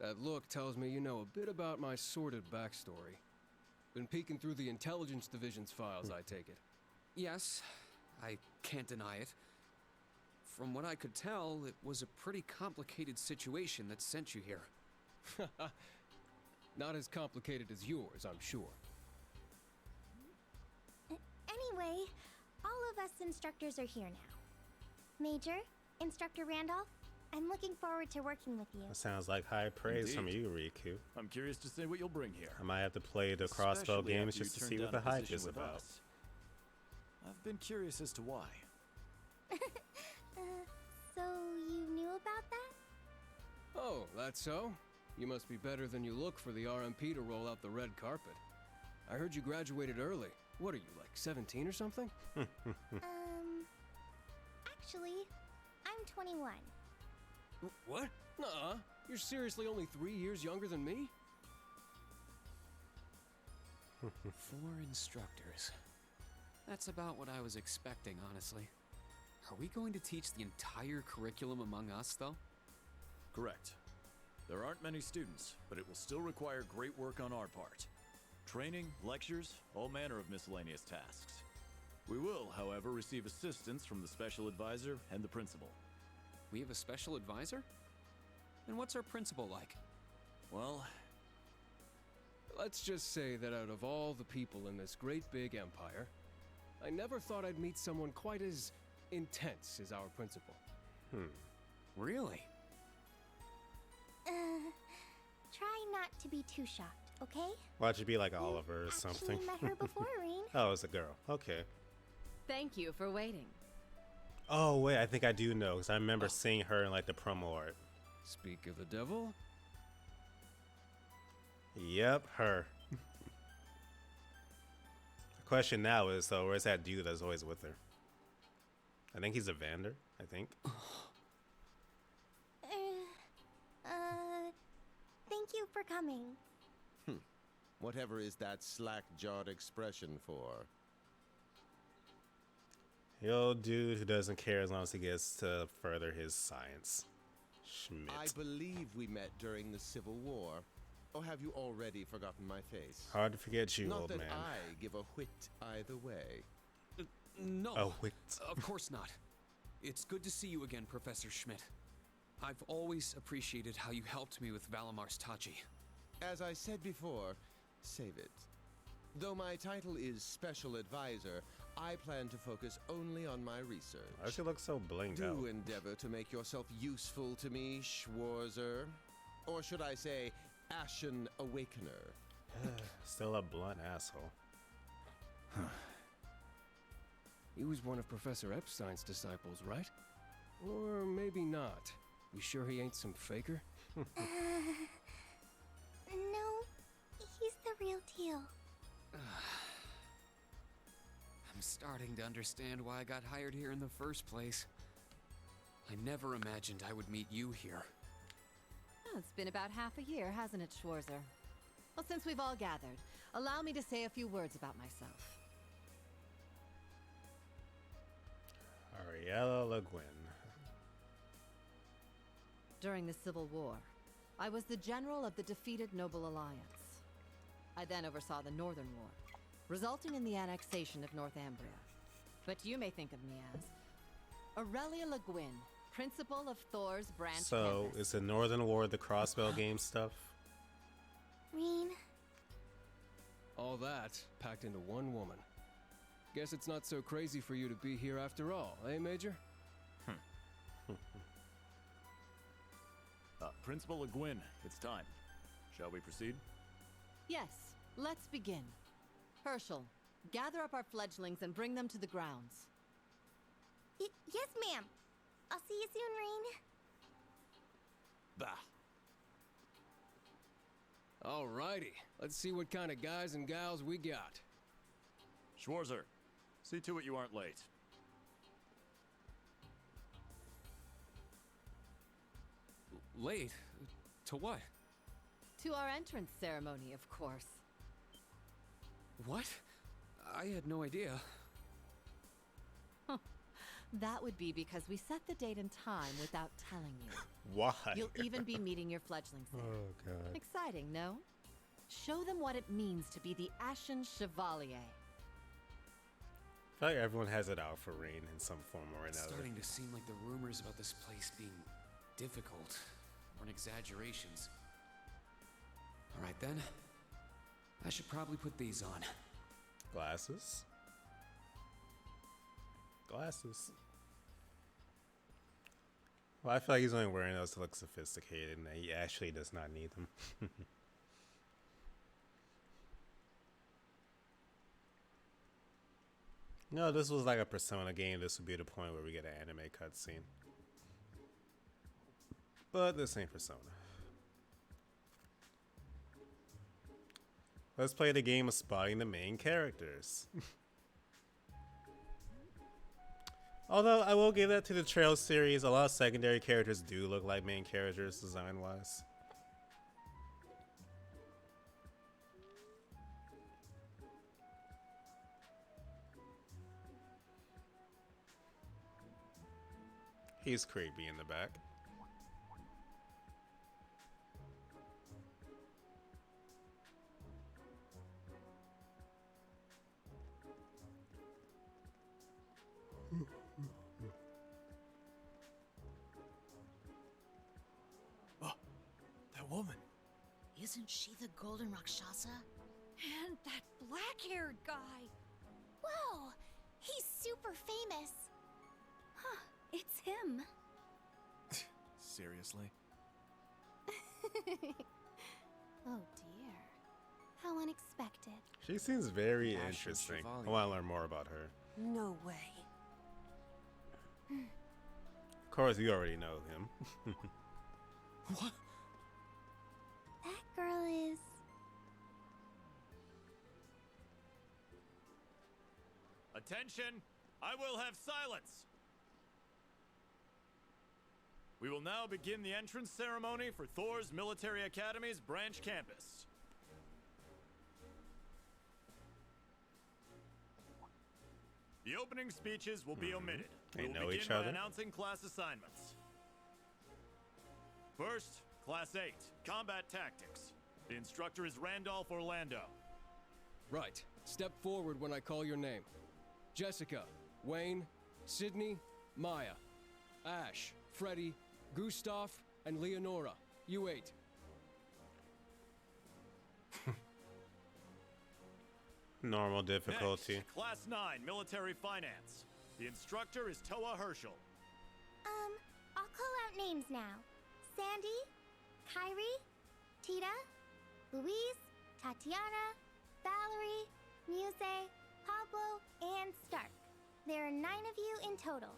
That look tells me you know a bit about my sordid backstory. Been peeking through the Intelligence Division's files, I take it. Yes, I can't deny it. From what I could tell, it was a pretty complicated situation that sent you here. Not as complicated as yours, I'm sure. Anyway, all of us instructors are here now. Major, Instructor Randolph, I'm looking forward to working with you. That sounds like high praise from Indeed. you, Riku. I'm curious to see what you'll bring here. I might have to play the Especially Crossbow games after you just to turned see what down the a hype position is with about. us. I've been curious as to why. So you knew about that? Oh, that's so? You must be better than you look for the RMP to roll out the red carpet. I heard you graduated early. What are you, like 17 or something? Actually, I'm 21. What? Nuh-uh. You're seriously only 3 years younger than me? 4 instructors. That's about what I was expecting, honestly. Are we going to teach the entire curriculum among us, though? Correct. There aren't many students, but it will still require great work on our part. Training, lectures, all manner of miscellaneous tasks. We will, however, receive assistance from the special advisor and the principal. We have a special advisor? And what's our principal like? Well... Let's just say that out of all the people in this great big empire, I never thought I'd meet someone quite as intense as our principal. Really? Try not to be too shocked, okay? Why'd you be like Oliver or something? Actually met her before, Reen. Oh, it's a girl. Okay. Thank you for waiting. Oh, wait, I think I do know, because I remember seeing her in like the promo art. Speak of the devil? Yep, her. Question now is, though, where's that dude that's always with her? I think he's a Vander, I think. Thank you for coming. Whatever is that slack-jawed expression for? The old dude who doesn't care as long as he gets to further his science. Schmidt. I believe we met during the Civil War. Or have you already forgotten my face? Hard to forget you, old man. Not that I give a whit either way. No. A whit. Of course not. It's good to see you again, Professor Schmidt. I've always appreciated how you helped me with Valamar's Tachi. As I said before, save it. Though my title is Special Advisor, I plan to focus only on my research. Why does she look so blinged out? Do endeavor to make yourself useful to me, Schwarzer. Or should I say, Ashen Awakener. Still a blunt asshole. He was one of Professor Epstein's disciples, right? Or maybe not. You sure he ain't some faker? No, he's the real deal. I'm starting to understand why I got hired here in the first place. I never imagined I would meet you here. Oh, it's been about half a year, hasn't it, Schwarzer? Well, since we've all gathered, allow me to say a few words about myself. Ariella Le Guin. During the Civil War, I was the general of the defeated Noble Alliance. I then oversaw the Northern War, resulting in the annexation of Northumbria. But you may think of me as Aurelia Le Guin, principal of Thor's branch. So, campus. is the Northern War the crossbow game stuff? Reen. All that packed into one woman. Guess it's not so crazy for you to be here after all, eh, Major? Principal Le Guin, it's time. Shall we proceed? Yes, let's begin. Herschel, gather up our fledglings and bring them to the grounds. Yes, ma'am. I'll see you soon, Reen. Bah. Alrighty, let's see what kind of guys and gals we got. Schwarzer, see to it you aren't late. Late? To what? To our entrance ceremony, of course. What? I had no idea. That would be because we set the date and time without telling you. Why? You'll even be meeting your fledglings there. Oh, God. Exciting, no? Show them what it means to be the Ashen Chevalier. I feel like everyone has it out for Rain in some form or another. It's starting to seem like the rumors about this place being difficult or an exaggerations. All right then. I should probably put these on. Glasses? Glasses. Well, I feel like he's only wearing those to look sophisticated and that he actually does not need them. No, this was like a Persona game. This would be the point where we get an anime cutscene. But this ain't Persona. Let's play the game of spotting the main characters. Although I will give that to the Trail series, a lot of secondary characters do look like main characters design-wise. He's creepy in the back. Oh, that woman. Isn't she the Golden Rakshasa? And that black-haired guy. Whoa, he's super famous. Huh, it's him. Seriously? Oh dear. How unexpected. She seems very Ashen interesting. Chevalier. I want to learn more about her. No way. Of course, you already know him. What? That girl is... Attention! I will have silence! We will now begin the entrance ceremony for Thor's Military Academy's branch campus. The opening speeches will be omitted. They We will know begin each by other? announcing class assignments. First, Class 8, Combat Tactics. The instructor is Randolph Orlando. Right. Step forward when I call your name. Jessica, Wayne, Sydney, Maya, Ash, Freddy, Gustav, and Leonora. You 8. Normal difficulty. Next, Class 9, Military Finance. The instructor is Toa Herschel. I'll call out names now. Sandy, Kyrie, Tita, Louise, Tatiana, Valerie, Muse, Pablo, and Stark. There are 9 of you in total.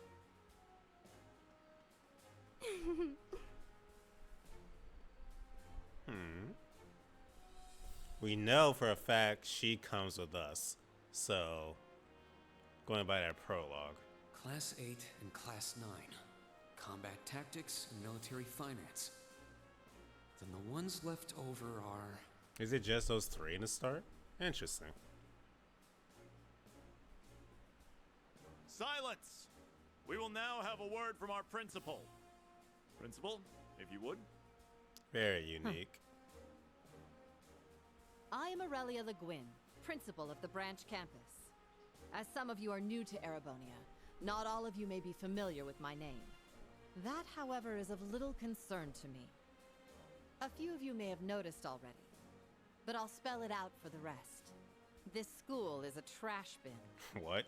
We know for a fact she comes with us. So, going by that prologue. Class 8 and Class 9. Combat Tactics and Military Finance. Then the ones left over are... Is it just those 3 in the start? Interesting. Silence! We will now have a word from our principal. Principal, if you would. Very unique. I am Aurelia Le Guin, principal of the branch campus. As some of you are new to Erebonia, not all of you may be familiar with my name. That, however, is of little concern to me. A few of you may have noticed already, but I'll spell it out for the rest. This school is a trash bin. What?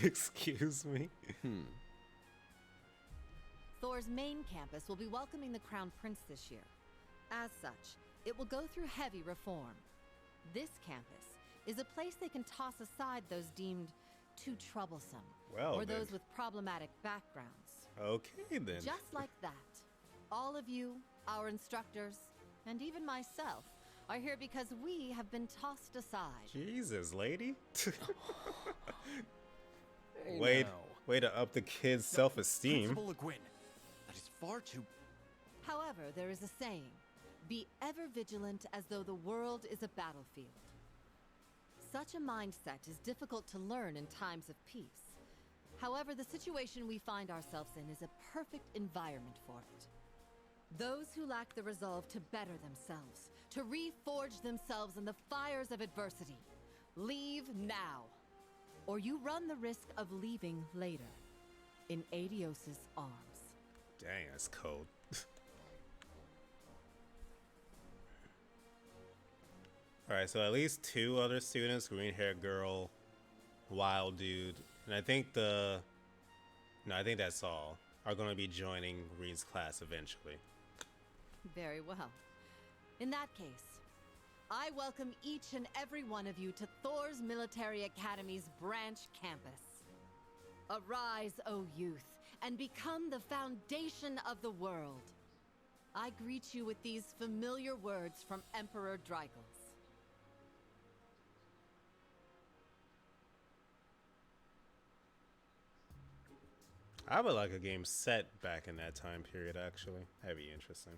Excuse me? Thor's main campus will be welcoming the Crown Prince this year. As such, it will go through heavy reform. This campus is a place they can toss aside those deemed too troublesome, or those with problematic backgrounds. Okay, then. Just like that, all of you, our instructors, and even myself, are here because we have been tossed aside. Jesus, lady. Hey, way to up the kids' self-esteem. Principal Le Guin, that is far too... However, there is a saying, be ever vigilant as though the world is a battlefield. Such a mindset is difficult to learn in times of peace. However, the situation we find ourselves in is a perfect environment for it. Those who lack the resolve to better themselves, to reforge themselves in the fires of adversity, leave now. Or you run the risk of leaving later, in Adios's arms. Dang, that's cold. Alright, so at least 2 other students, green-haired girl, wild dude, and I think I think that's all, are going to be joining Reed's class eventually. Very well. In that case, I welcome each and every one of you to Thor's Military Academy's branch campus. Arise, O youth, and become the foundation of the world. I greet you with these familiar words from Emperor Dreigels. I would like a game set back in that time period, actually. That'd be interesting.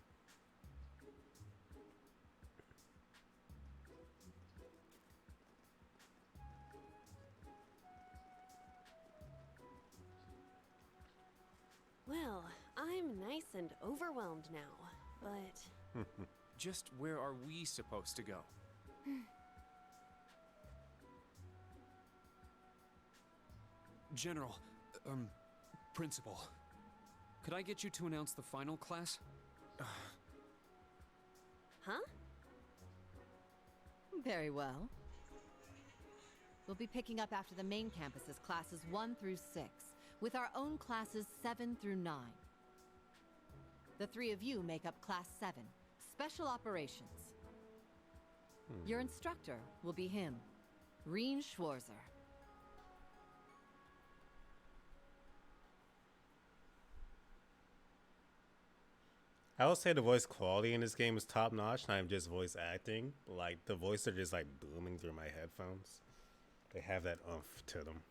Well, I'm nice and overwhelmed now, but... Just where are we supposed to go? General, Principal, could I get you to announce the final class? Huh? Very well. We'll be picking up after the main campus's classes 1 through 6, with our own classes 7 through 9. The 3 of you make up Class 7, Special Operations. Your instructor will be him, Reen Schwarzer. I would say the voice quality in this game is top notch, not just voice acting. Like, the voices are just like booming through my headphones. They have that oomph to them.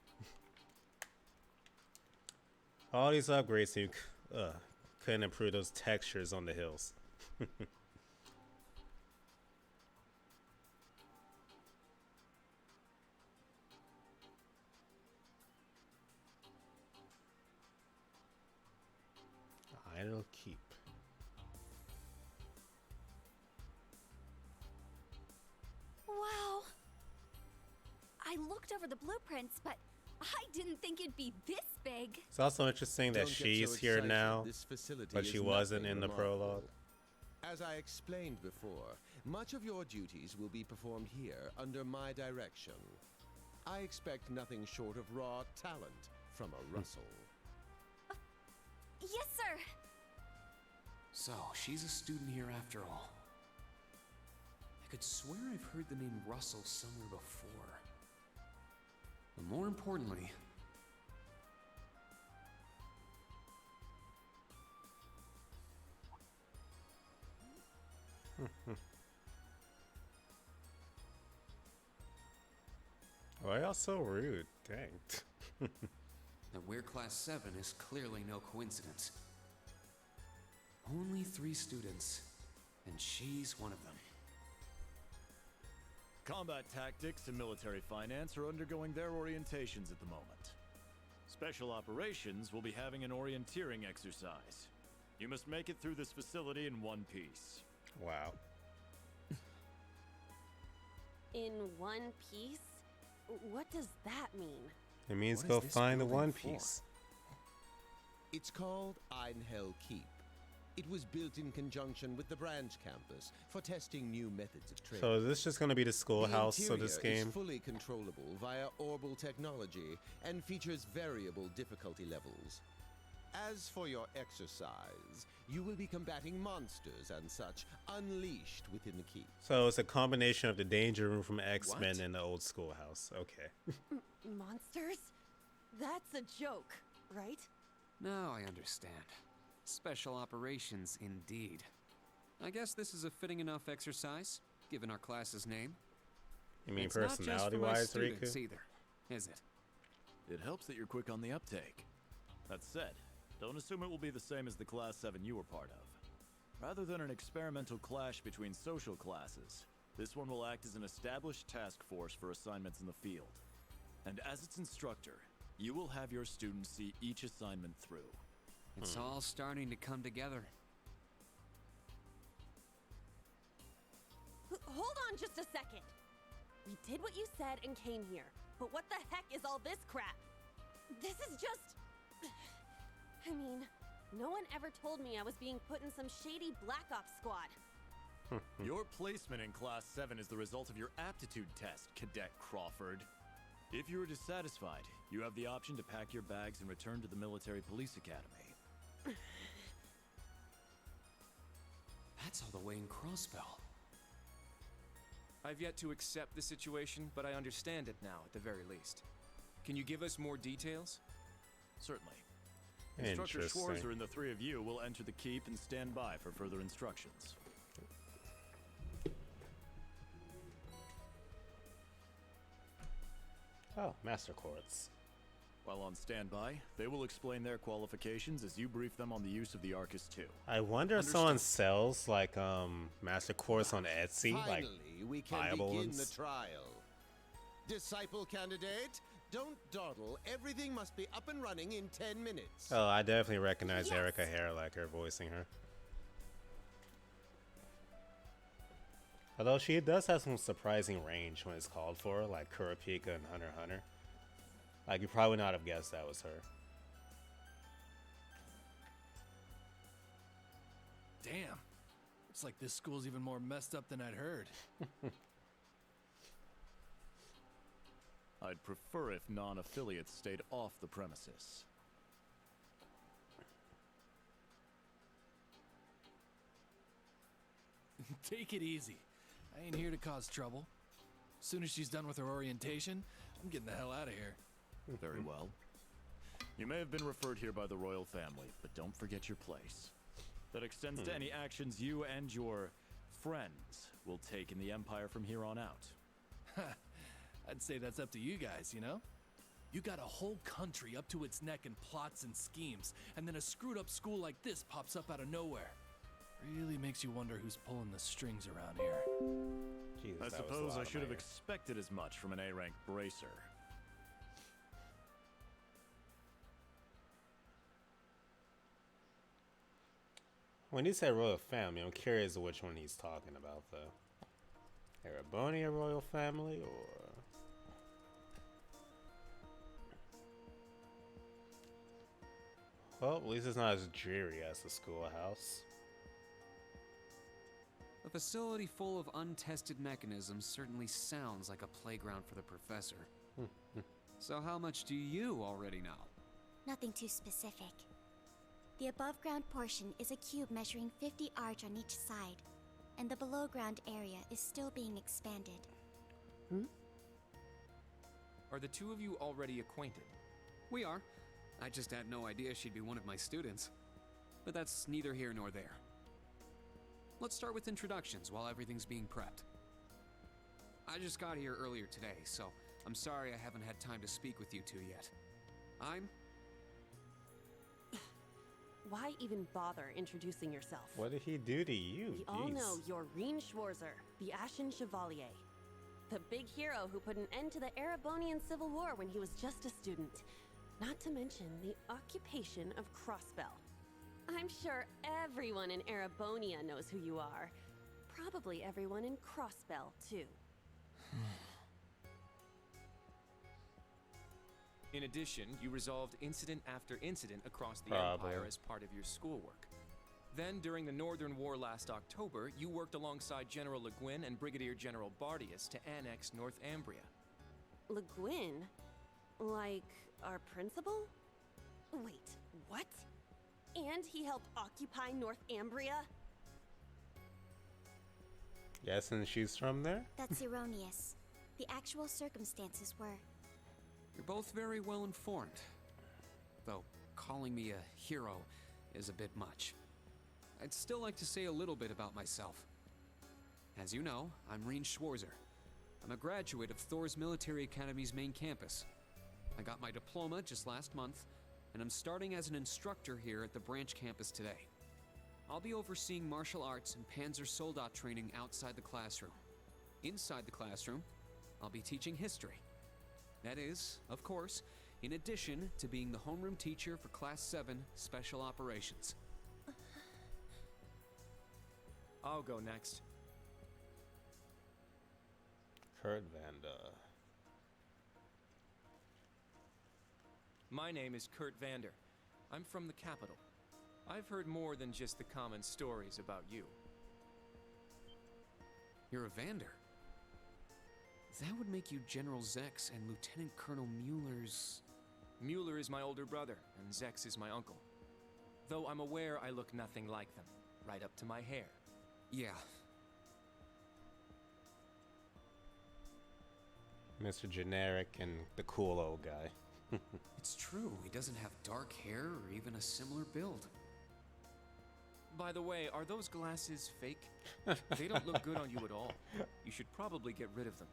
All these upgrades, you couldn't improve those textures on the hills. Idle Keep. Wow. I looked over the blueprints, but I didn't think it'd be this big. It's also interesting that she's here now, but she wasn't in the prologue. As I explained before, much of your duties will be performed here under my direction. I expect nothing short of raw talent from a Russell. Yes, sir. So, she's a student here after all. I could swear I've heard the name Russell somewhere before. But more importantly, why y'all so rude? Dang. that we're Class 7 is clearly no coincidence. Only 3 students, and she's one of them. Combat tactics and military finance are undergoing their orientations at the moment. Special operations will be having an orienteering exercise. You must make it through this facility in one piece. Wow. In one piece? What does that mean? It means go find the One Piece. It's called Einhell Keep. It was built in conjunction with the branch campus for testing new methods of training. So is this just going to be the schoolhouse of this game? Is fully controllable via orbital technology and features variable difficulty levels. As for your exercise, you will be combating monsters and such unleashed within the keep. So it's a combination of the danger room from X-Men and the old schoolhouse. Okay. Monsters? That's a joke, right? Now I understand. Special operations, indeed. I guess this is a fitting enough exercise, given our class's name. You mean it's personality-wise, Riku? Either, is it? It helps that you're quick on the uptake. That said, don't assume it will be the same as the Class 7 you were part of. Rather than an experimental clash between social classes, this one will act as an established task force for assignments in the field. And as its instructor, you will have your students see each assignment through. It's all starting to come together. Hold on just a second. We did what you said and came here, but what the heck is all this crap? This is just... I mean, no one ever told me I was being put in some shady Black Ops squad. Your placement in Class 7 is the result of your aptitude test, Cadet Crawford. If you are dissatisfied, you have the option to pack your bags and return to the Military Police Academy. That's all the way in Crossbell. I've yet to accept the situation, but I understand it now, at the very least. Can you give us more details? Certainly. Instructor Schwarzer and the 3 of you will enter the keep and stand by for further instructions. Oh, Master Chords. While on standby, they will explain their qualifications as you brief them on the use of the Arcus 2. I wonder if someone sells like Master Course on Etsy, Finally, like we can viable begin ones. the trial. Disciple candidate, don't dawdle. Everything must be up and running in 10 minutes. Oh, I definitely recognize Erica Hare, like her voicing her. Although she does have some surprising range when it's called for, like Kurapika and Hunter x Hunter. Like, you probably not have guessed that was her. Damn. Looks like this school's even more messed up than I'd heard. I'd prefer if non-affiliates stayed off the premises. Take it easy. I ain't here to cause trouble. As soon as she's done with her orientation, I'm getting the hell out of here. Very well. You may have been referred here by the royal family, but don't forget your place. That extends to any actions you and your friends will take in the Empire from here on out. I'd say that's up to you guys, you know? You got a whole country up to its neck in plots and schemes, and then a screwed up school like this pops up out of nowhere. Really makes you wonder who's pulling the strings around here. Jesus, I suppose I should have expected as much from an A-rank bracer. When he said royal family, I'm curious which one he's talking about, though. Arabonia royal family, or... Well, at least it's not as dreary as the schoolhouse. A facility full of untested mechanisms certainly sounds like a playground for the professor. So how much do you already know? Nothing too specific. The above-ground portion is a cube measuring 50 arch on each side, and the below-ground area is still being expanded. Are the two of you already acquainted? We are. I just had no idea she'd be one of my students. But that's neither here nor there. Let's start with introductions while everything's being prepped. I just got here earlier today, so I'm sorry I haven't had time to speak with you two yet. I'm... Why even bother introducing yourself? What did he do to you? We all know you're Reen Schwarzer, the Ashen Chevalier. The big hero who put an end to the Erebonian Civil War when he was just a student. Not to mention the occupation of Crossbell. I'm sure everyone in Erebonia knows who you are. Probably everyone in Crossbell, too. In addition, you resolved incident after incident across the Probably. Empire as part of your schoolwork. Then, during the Northern War last October, you worked alongside General Le Guin and Brigadier General Bardius to annex Northumbria. Le Guin? Like our principal? Wait, what? And he helped occupy Northumbria? Yes, and she's from there? That's erroneous. The actual circumstances were... You're both very well informed. Though, calling me a hero is a bit much. I'd still like to say a little bit about myself. As you know, I'm Reen Schwarzer. I'm a graduate of Thor's Military Academy's main campus. I got my diploma just last month, and I'm starting as an instructor here at the branch campus today. I'll be overseeing martial arts and Panzer Soldat training outside the classroom. Inside the classroom, I'll be teaching history. That is, of course, in addition to being the homeroom teacher for Class 7 Special Operations. I'll go next. Kurt Vanda. My name is Kurt Vander. I'm from the capital. I've heard more than just the common stories about you. You're a Vander. That would make you General Zex and Lieutenant Colonel Mueller's... Mueller is my older brother, and Zex is my uncle. Though I'm aware I look nothing like them, right up to my hair. Yeah. Mr. Generic and the cool old guy. It's true, he doesn't have dark hair or even a similar build. By the way, are those glasses fake? They don't look good on you at all. You should probably get rid of them.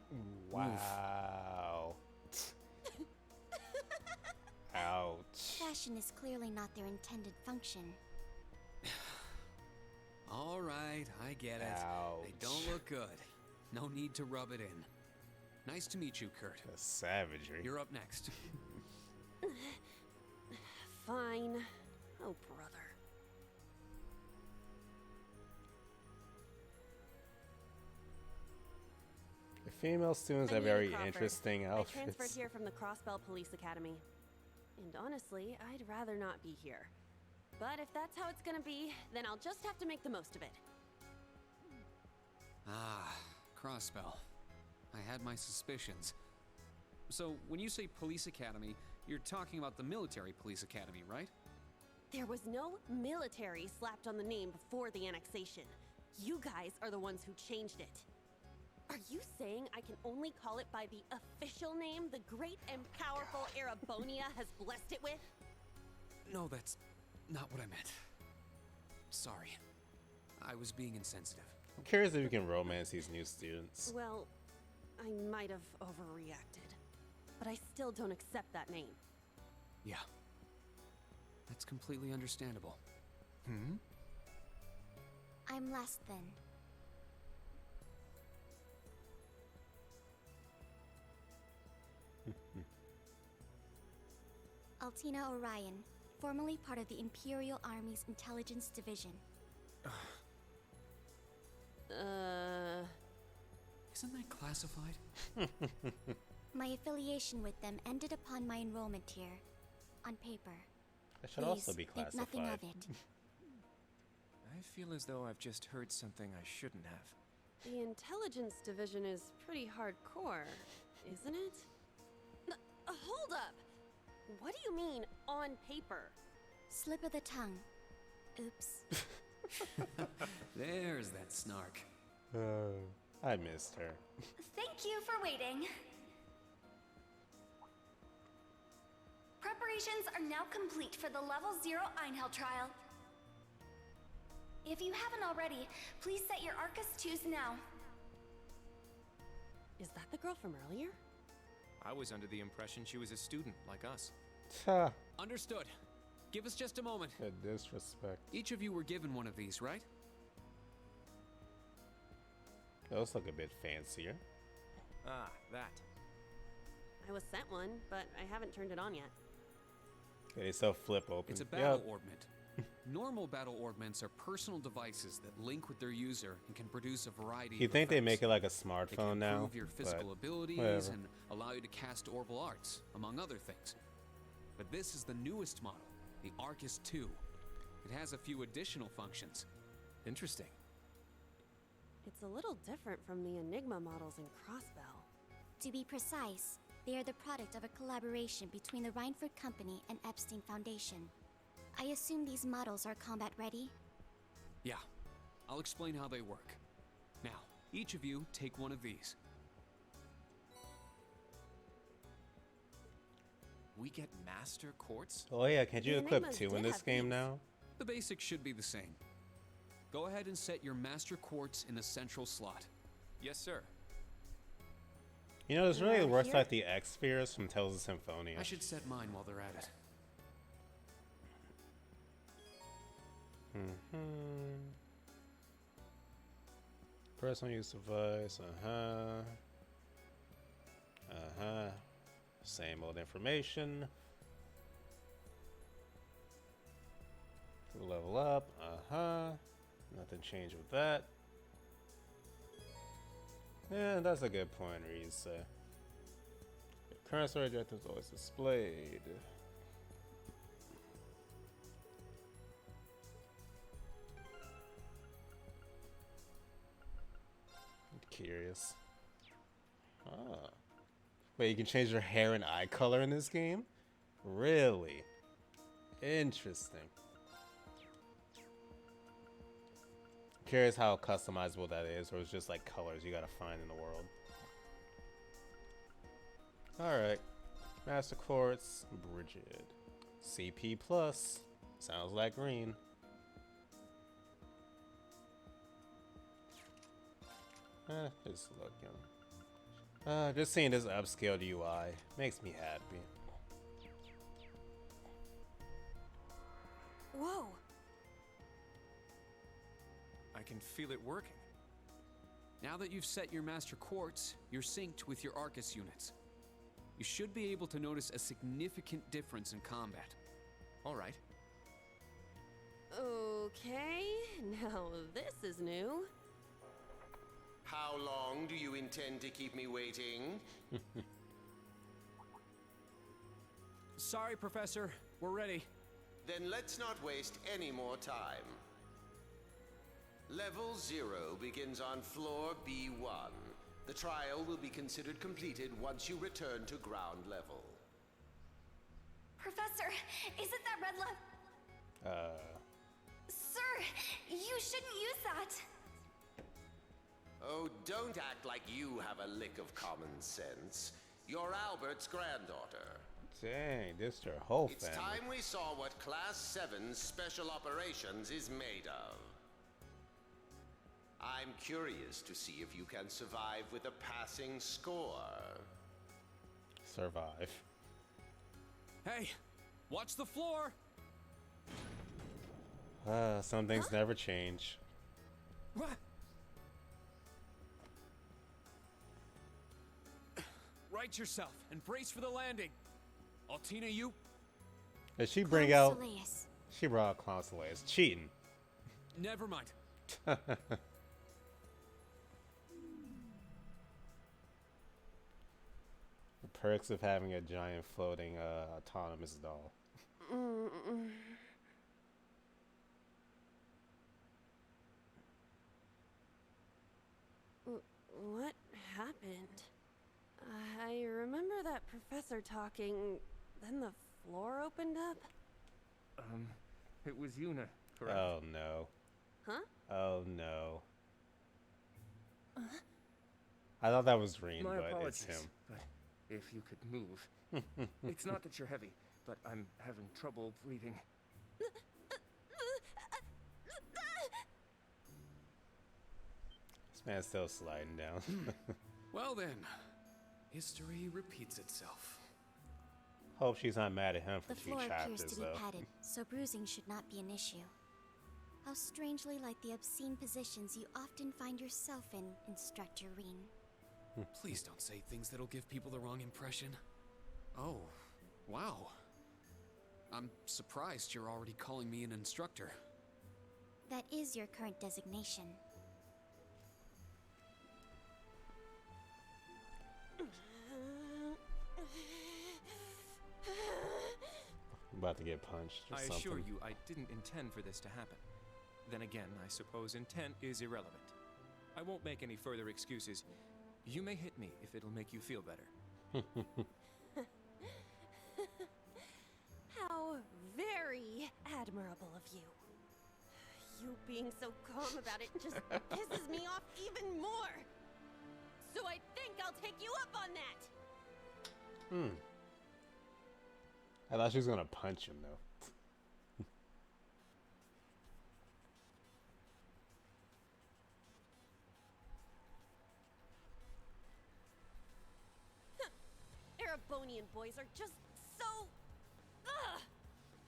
Wow. Ouch. Fashion is clearly not their intended function. All right, I get it. Ouch. They don't look good. No need to rub it in. Nice to meet you, Kurt. The savagery. You're up next. Fine. Oh, brother. The female students I'm have Nina very Crawford. interesting I outfits. transferred here from the Crossbell Police Academy. And honestly, I'd rather not be here. But if that's how it's gonna be, then I'll just have to make the most of it. Ah, Crossbell. I had my suspicions. So, when you say police academy, you're talking about the military police academy, right? There was no military slapped on the name before the annexation. You guys are the ones who changed it. Are you saying I can only call it by the official name the great and powerful Erebonia has blessed it with? No, that's not what I meant. Sorry. I was being insensitive. I'm curious if you can romance these new students. Well, I might have overreacted. But I still don't accept that name. Yeah. That's completely understandable. Hmm? I'm last then. Altina Orion, formerly part of the Imperial Army's Intelligence Division. Isn't that classified? My affiliation with them ended upon my enrollment here. On paper. It should also be Think classified. nothing of it. I feel as though I've just heard something I shouldn't have. The intelligence division is pretty hardcore, isn't it? Hold up! What do you mean, on paper? Slip of the tongue. Oops. There's that snark. I missed her. Thank you for waiting. Preparations are now complete for the Level 0 Einhell trial. If you haven't already, please set your Arcus 2s now. Is that the girl from earlier? I was under the impression she was a student like us. Understood. Give us just a moment. Good disrespect. Each of you were given one of these, right? Those look a bit fancier. Ah, that. I was sent one, but I haven't turned it on yet. They still flip open. It's a battle orbment. Normal battle orbments are personal devices that link with their user and can produce a variety You of think they effects. make it like a They smartphone can now? improve your physical but abilities whatever. and allow you to cast orbital arts, among other things. But this is the newest model, the Arcus 2. It has a few additional functions. Interesting. It's a little different from the Enigma models in Crossbell. To be precise, they are the product of a collaboration between the Reinford Company and Epstein Foundation. I assume these models are combat ready? Yeah, I'll explain how they work. Now, each of you take one of these. We get master quartz? Oh yeah, can't you The equip Enigmas 2 in did this have game these. now? The basics should be the same. Go ahead and set your master quartz in the central slot. Yes, sir. You know, this really works like the X spheres from Tales of Symphonia. I should set mine while they're at it. Personal use device, Same old information. Level up, Nothing changed with that. Yeah, that's a good point, Reese. Current story objective is always displayed. I'm curious. Wait, you can change your hair and eye color in this game? Really? Interesting. Curious how customizable that is, or it's just like colors you gotta find in the world. Alright. Master Quartz, Bridget. CP plus. Sounds like green. Just looking. Just seeing this upscaled UI makes me happy. Whoa! I can feel it working. Now that you've set your master quartz, you're synced with your Arcus units. You should be able to notice a significant difference in combat. All right. Okay, now this is new. How long do you intend to keep me waiting? Sorry, Professor. We're ready. Then let's not waste any more time. Level 0 begins on floor B1. The trial will be considered completed once you return to ground level. Professor, is it that red love? Sir, you shouldn't use that. Oh, don't act like you have a lick of common sense. You're Albert's granddaughter. Dang, this is your whole It's family. time we saw what Class 7 Special Operations is made of. I I'm curious to see if you can survive with a passing score. Survive. Hey, watch the floor! Some things never change. What? Right yourself and brace for the landing. Altina, you? Did she bring out... She brought out Clown Soleus. Cheating. Never mind. The perks of having a giant floating autonomous doll. What happened? I remember that professor talking, then the floor opened up. It was Yuna, correct? Oh no. Huh? Oh no. I thought that was Reen, My but apologies, it's him. but if you could move. It's not that you're heavy, but I'm having trouble breathing. This man's still sliding down. Well then, history repeats itself. Hope she's not mad at him for The 2 floor appears chapters, to be though. padded, so bruising should not be an issue. How strangely like the obscene positions you often find yourself in, Instructor Reen. Please don't say things that'll give people the wrong impression. Oh, wow. I'm surprised you're already calling me an instructor. That is your current designation. I'm about to get punched or I something. assure you, I didn't intend for this to happen. Then again, I suppose intent is irrelevant. I won't make any further excuses. You may hit me if it'll make you feel better. How very admirable of you. You being so calm about it just pisses me off even more. So I think I'll take you up on that. I thought she was gonna punch him though. Erebonian boys are just so... Ugh!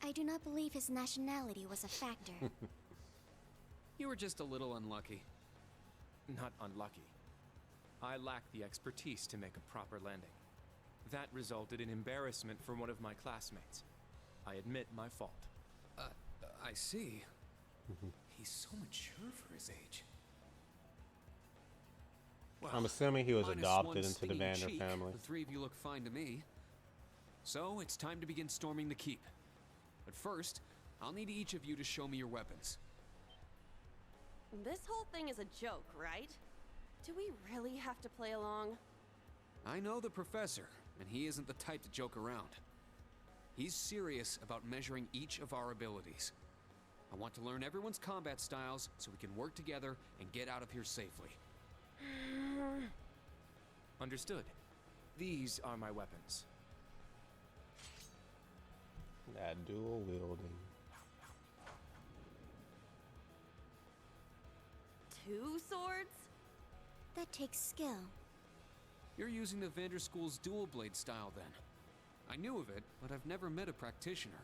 I do not believe his nationality was a factor. You were just a little unlucky. Not unlucky. I lacked the expertise to make a proper landing. That resulted in embarrassment for one of my classmates. I admit my fault. I see. He's so mature for his age. Well, I'm assuming he was minus adopted one into the stinging Vander cheek, family. The 3 of you look fine to me. So it's time to begin storming the keep. But first, I'll need each of you to show me your weapons. This whole thing is a joke, right? Do we really have to play along? I know the professor, and he isn't the type to joke around. He's serious about measuring each of our abilities. I want to learn everyone's combat styles so we can work together and get out of here safely. Understood. These are my weapons. That dual wielding. 2 swords? That takes skill. You're using the Vanderschool's dual blade style then. I knew of it, but I've never met a practitioner.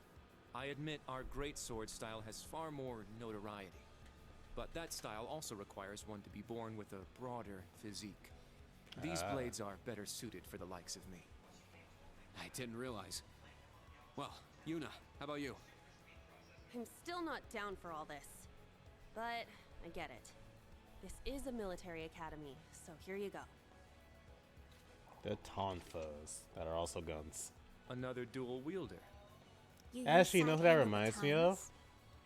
I admit our great sword style has far more notoriety. But that style also requires one to be born with a broader physique. These blades are better suited for the likes of me. I didn't realize. Well, Yuna, how about you? I'm still not down for all this. But I get it. This is a military academy, so here you go. The Tonfas that are also guns. Another dual wielder. Actually, you know who that reminds me of?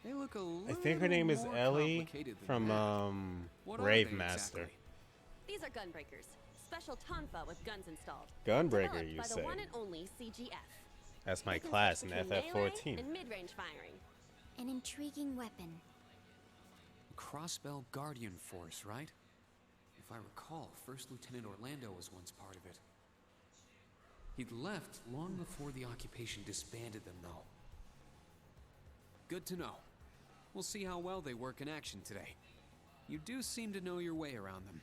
They look a little I think her name is more Ellie complicated than from that. What are Rave they Master. exactly? These are gunbreakers. Special tonfa with guns installed. Gunbreaker, Developed you by say? the one and only CGF. That's my They can class switch in between melee FF14. and mid-range firing. An intriguing weapon. Crossbell Guardian Force, right? If I recall, First Lieutenant Orlando was once part of it. He'd left long before the occupation disbanded them, though. Good to know. We'll see how well they work in action today. You do seem to know your way around them.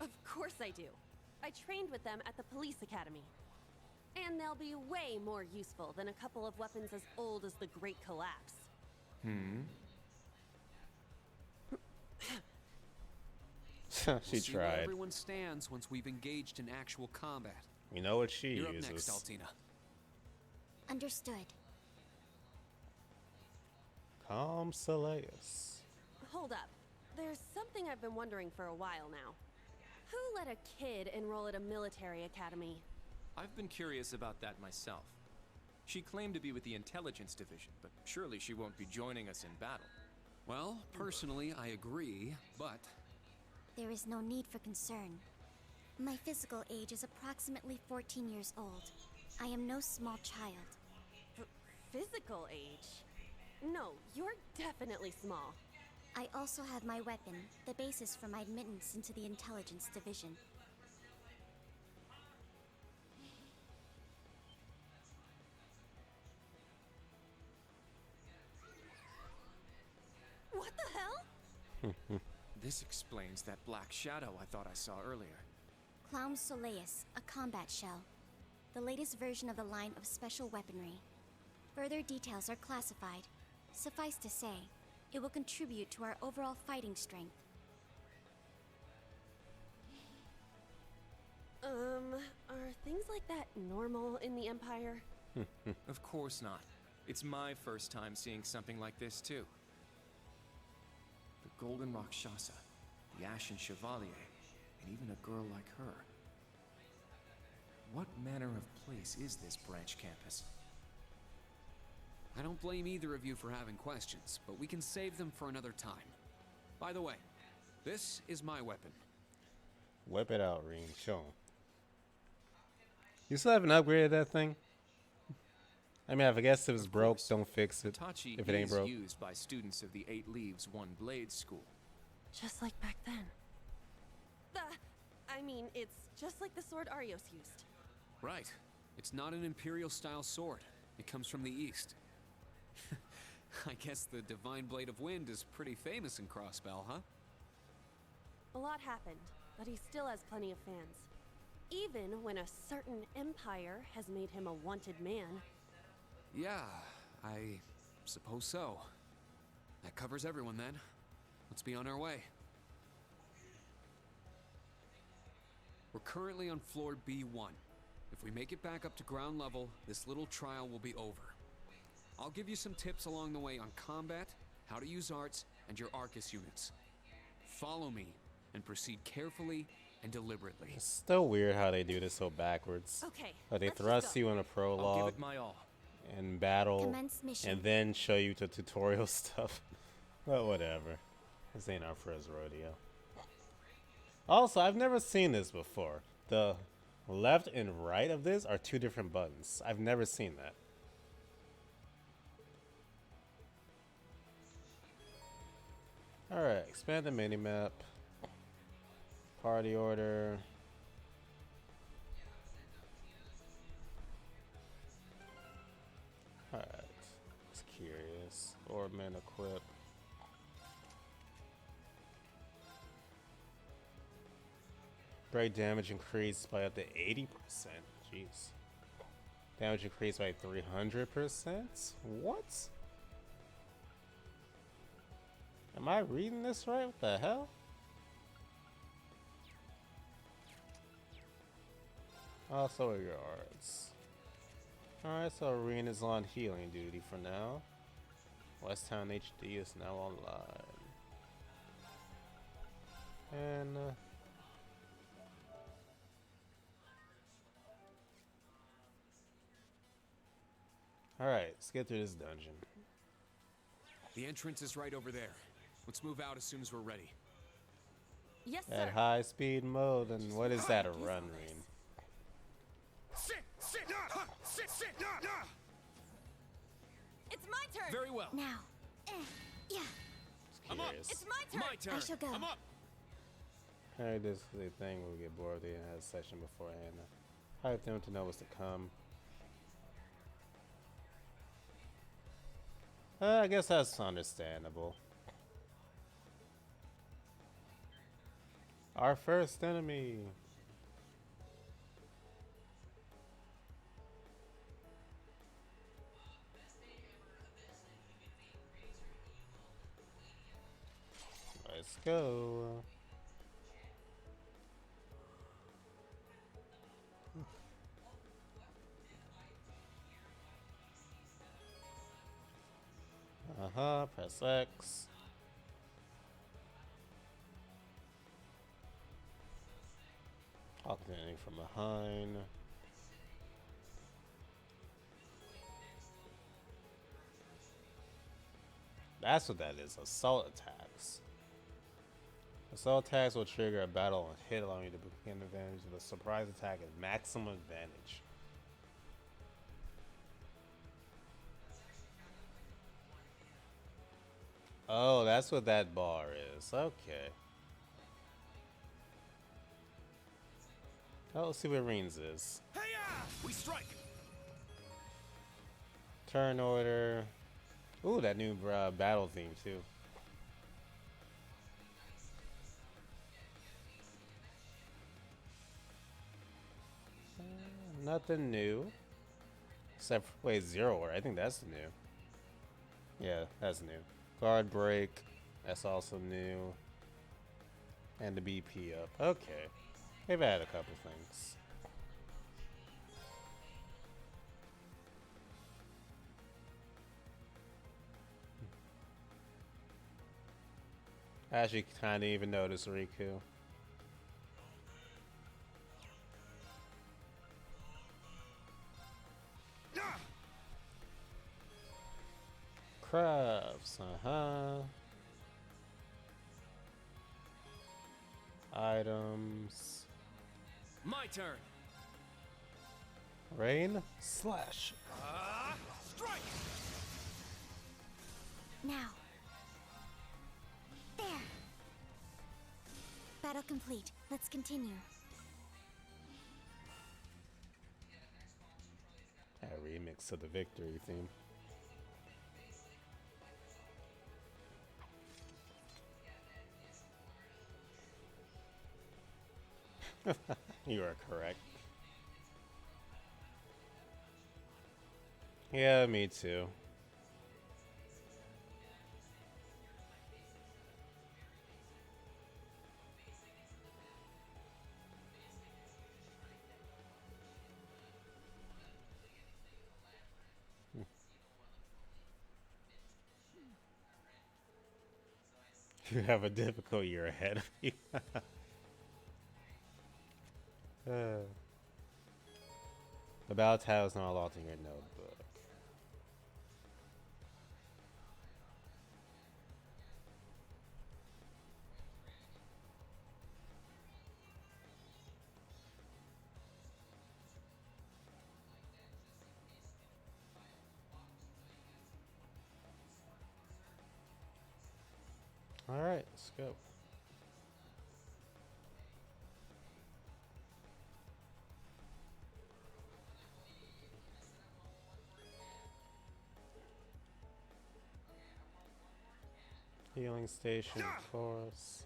Of course I do. I trained with them at the police academy. And they'll be way more useful than a couple of weapons as old as the Great Collapse. She We'll see where tried. everyone stands once we've engaged in actual combat. You know what she You're uses. up next, Altina. Understood. Calm Soleus. Hold up. There's something I've been wondering for a while now. Who let a kid enroll at a military academy? I've been curious about that myself. She claimed to be with the intelligence division, but surely she won't be joining us in battle. Well, personally, I agree, but... There is no need for concern. My physical age is approximately 14 years old. I am no small child. Physical age? No, you're definitely small. I also have my weapon, the basis for my admittance into the intelligence division. What the hell? This explains that black shadow I thought I saw earlier. Clown Soleus, a combat shell. The latest version of the line of special weaponry. Further details are classified. Suffice to say, it will contribute to our overall fighting strength. Are things like that normal in the Empire? Of course not. It's my first time seeing something like this, too. The Golden Rakshasa, the Ashen Chevalier, and even a girl like her. What manner of place is this branch campus? I don't blame either of you for having questions, but we can save them for another time. By the way, this is my weapon. Whip it out, Reen. Show 'em. You still haven't upgraded that thing? I mean, I guess if it's broke, don't fix it. Tachi If it ain't is broke. used by students of the 8 Leaves, 1 Blade School. Just like back then. I mean, it's just like the sword Arios used. Right. It's not an Imperial-style sword. It comes from the East. I guess the Divine Blade of Wind is pretty famous in Crossbell, huh? A lot happened, but he still has plenty of fans. Even when a certain empire has made him a wanted man. Yeah, I suppose so. That covers everyone then. Let's be on our way. We're currently on floor B1. If we make it back up to ground level, this little trial will be over. I'll give you some tips along the way on combat, how to use arts, and your Arcus units. Follow me, and proceed carefully and deliberately. It's still weird how they do this so backwards. Okay, Like they let's thrust just go. you in a I'll give prologue it my all. and battle, Commence mission. and then show you the tutorial stuff. But whatever. This ain't our first rodeo. Also, I've never seen this before. The left and right of this are 2 different buttons. I've never seen that. Alright, expand the minimap. Party order. Alright. Just curious. Orbman equip. Break damage increased by up to 80%. Jeez. Damage increased by 300%? What? Am I reading this right? What the hell? Also your arts. Alright, so Arena's on healing duty for now. West Town HD is now online. And alright, let's get through this dungeon. The entrance is right over there. Let's move out as soon as we're ready. Yes, At sir. high speed mode, and what is that, a run read? It's my turn. Very well. Now. Yeah. I'm up. Curious. It's my turn. My turn. I shall go. I'm up. Alright, this is a thing we'll get bored. They didn't have a session beforehand. Hype them to know what's to come. I guess that's understandable. Our first enemy. Let's go. Press X. Alternating from behind. That's what that is, assault attacks. Assault attacks will trigger a battle on hit, allowing you to begin advantage of the surprise attack at maximum advantage. Oh, that's what that bar is. Okay. Oh, let's see what Reens is. Hey-ya! We strike. Turn order. Ooh, that new battle theme too. Nothing new. Except for, wait, Zero Order. I think that's new. Yeah, that's new. Guard break. That's also new. And the BP up. Okay. They've added a couple things. I actually kind of even noticed Riku. Crafts, Items. My turn. Rain slash. Strike. Now. There. Battle complete. Let's continue. A remix of the victory theme. You are correct. Yeah, me too. You have a difficult year ahead of you. The battle tile is not allowed in your notebook. All right, let's go. Healing station, of course.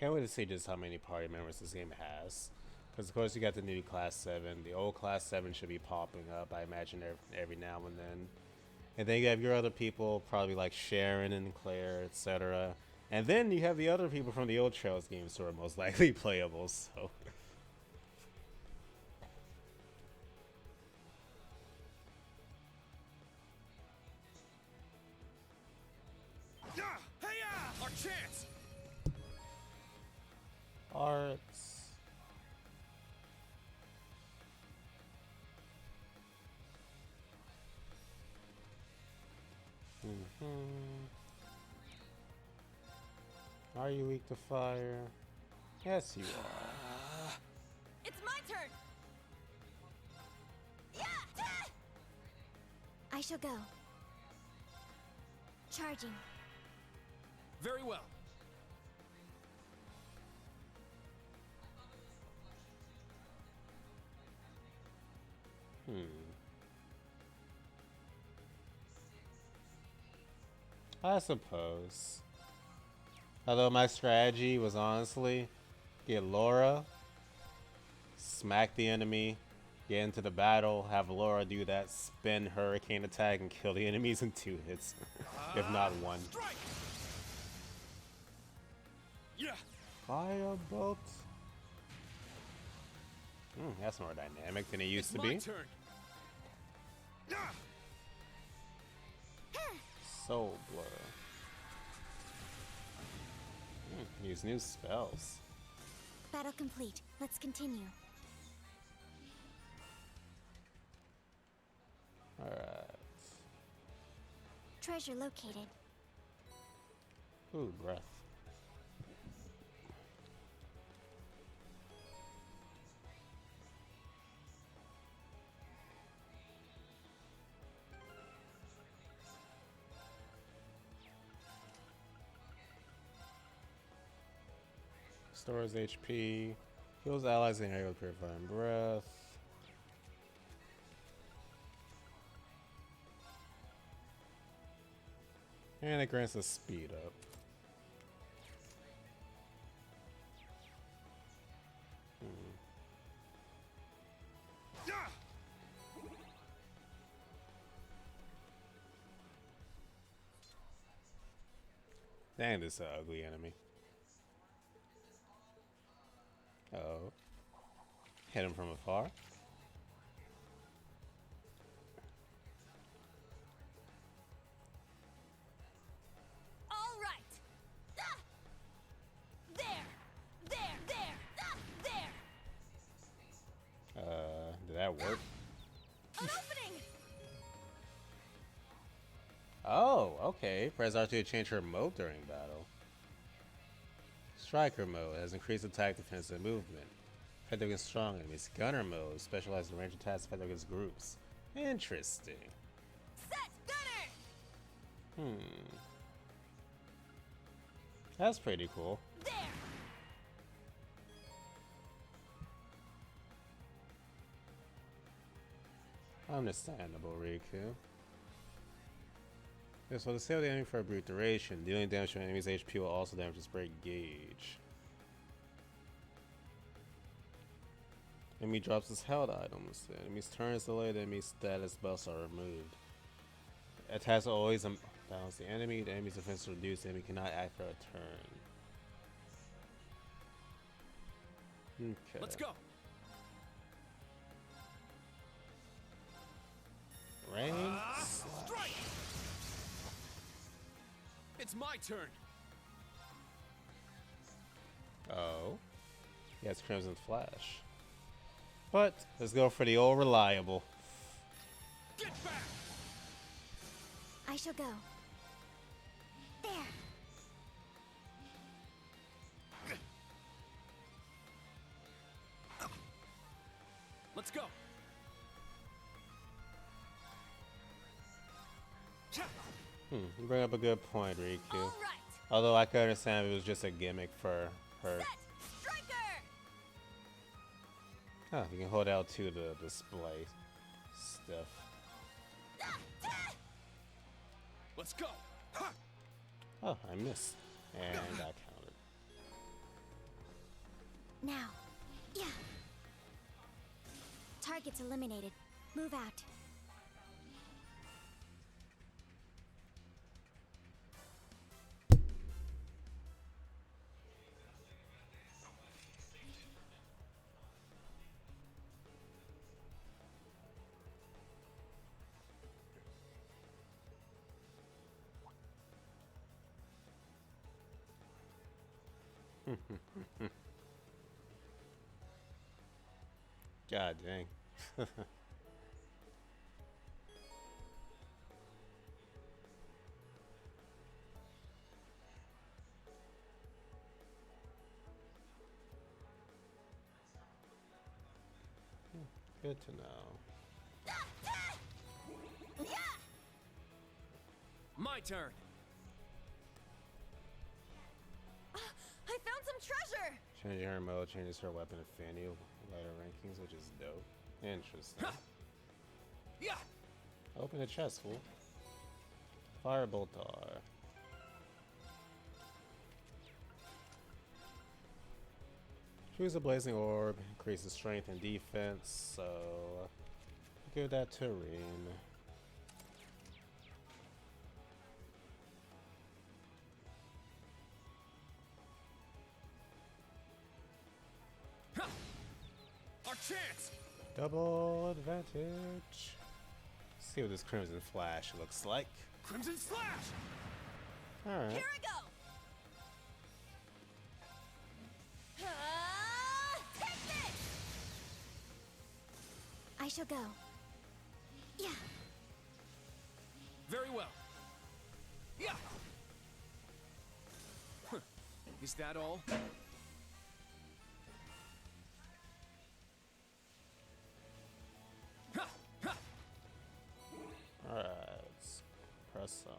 Can't wait to see just how many party members this game has. Because, of course, you got the new Class 7. The old Class 7 should be popping up, I imagine, every now and then. And then you have your other people, probably like Sharon and Claire, etc. And then you have the other people from the old Trails games who are most likely playable, so... Hey-ya! Our chance! Arts. Are you weak to fire? Yes, you are. It's my turn. Yeah! I shall go. Charging. Very well. I suppose. Although my strategy was honestly get Laura, smack the enemy, get into the battle, have Laura do that spin hurricane attack and kill the enemies in 2 hits, if not 1. Yeah. Firebolt. That's more dynamic than it used to be. Turn. Soul Blow. Use new spells. Battle complete. Let's continue. Alright. Treasure located. Ooh, breath. Stores HP, heals allies in area with purifying breath. And it grants us speed up. Dang, this is an ugly enemy. Uh-oh. Hit him from afar. All right. There. Did that work? An opening. Oh, okay. Press R2 to change her mode during battle. Striker mode has increased attack, defense, and movement. Effective against strong enemies. Gunner mode specializes in range attacks effective against groups. Interesting. Set gunner. That's pretty cool. There. Understandable, Riku. Okay, so disable the enemy for a brief duration. Dealing damage to an enemy's HP will also damage its break gauge. Enemy drops his held items. The enemy's turn is delayed, the enemy's status buffs are removed. Attacks are always balance the enemy. The enemy's defense is reduced. The enemy cannot act for a turn. Okay. Let's go. Rain. Strike. It's my turn. Oh. Yes, Crimson Flash. But let's go for the old reliable. Get back. I shall go. There. Let's go. You bring up a good point, Riku. All right. Although I could understand if it was just a gimmick for her. Set striker. Oh, you can hold out to the display stuff. Let's go. Oh, I missed. And I counted. Now. Yeah. Targets eliminated. Move out. God dang. Good to know. My turn. I found some treasure. Changing her mode changes her weapon affinity later rankings, which is dope. Interesting. Yeah. Open the chest, fool. Firebolt R. Choose a blazing orb, increases strength and defense, so give that to Reen. Our chance! Double advantage. See what this Crimson Flash looks like. Crimson Slash! Alright. Here I go! Take this! I shall go. Yeah. Very well. Yeah. Huh. Is that all? Alright, let's press on.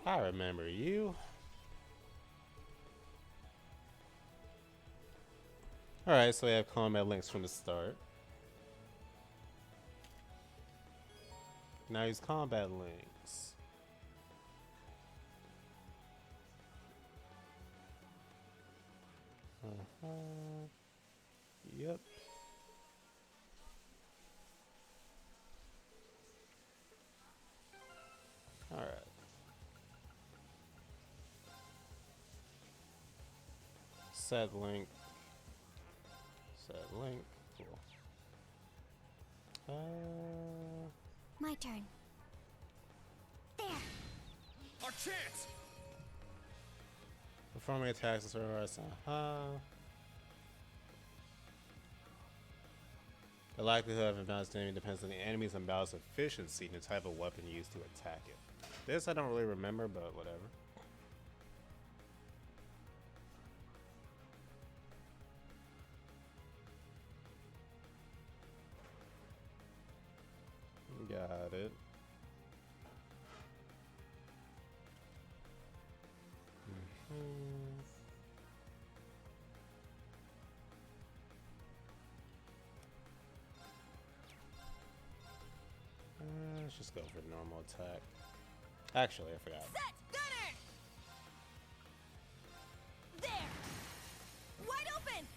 I remember you. Alright, so we have combat links from the start. Now use combat links. Yep. Alright. Set link. Set link. Cool. My turn. There. Our chance! Performing attacks and survives. The likelihood of advanced damage depends on the enemy's and battle's efficiency and the type of weapon used to attack it. This I don't really remember, but whatever. Got it. Let's just go for normal attack. Actually, I forgot. Set! Gunner! There! Wide open!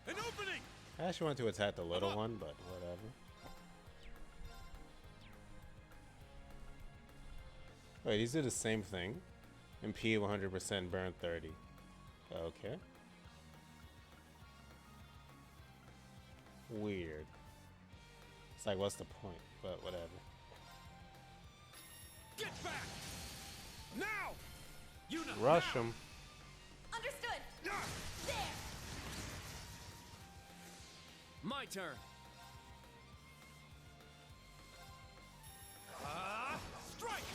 An opening! I actually want to attack the little one, but whatever. Wait, these do the same thing? MP 100%, burn 30. Okay. Weird. It's like, what's the point? But whatever. Get back! Now! You know. Rush him. Understood! There! My turn. Strike!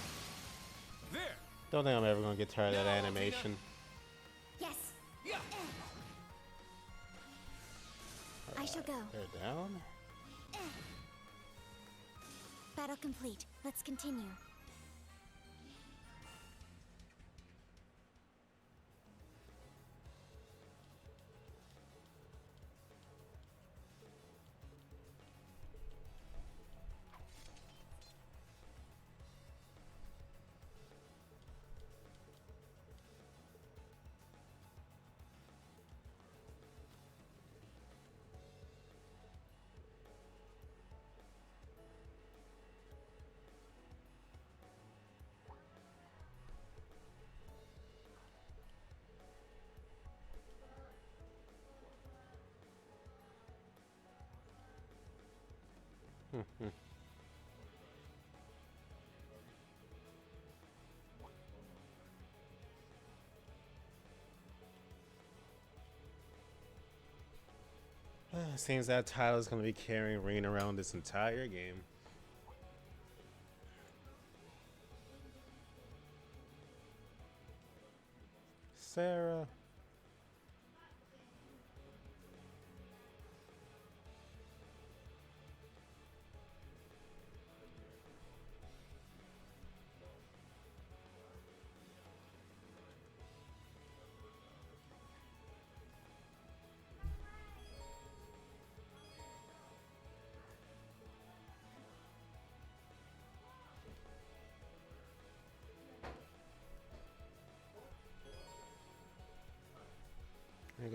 There! Don't think I'm ever gonna get tired of that animation. Yes. Yeah. I shall go. They're down. Battle complete. Let's continue. Seems that Tyler's gonna be carrying Reen around this entire game. Sarah.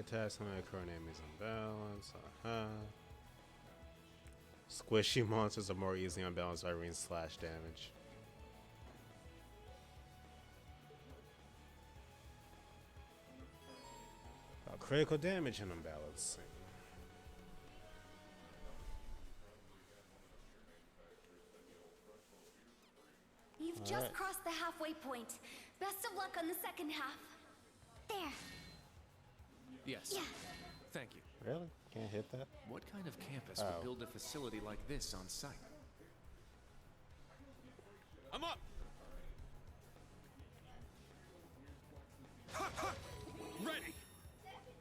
attacks when my current enemies unbalanced. Squishy monsters are more easily unbalanced by range slash damage. Critical damage and unbalancing. You've just crossed the halfway point. Best of luck on the second half. There. Yes. Yeah. Thank you. Really? Can't hit that? What kind of campus would build a facility like this on site? I'm up! Ha, ha. Ready!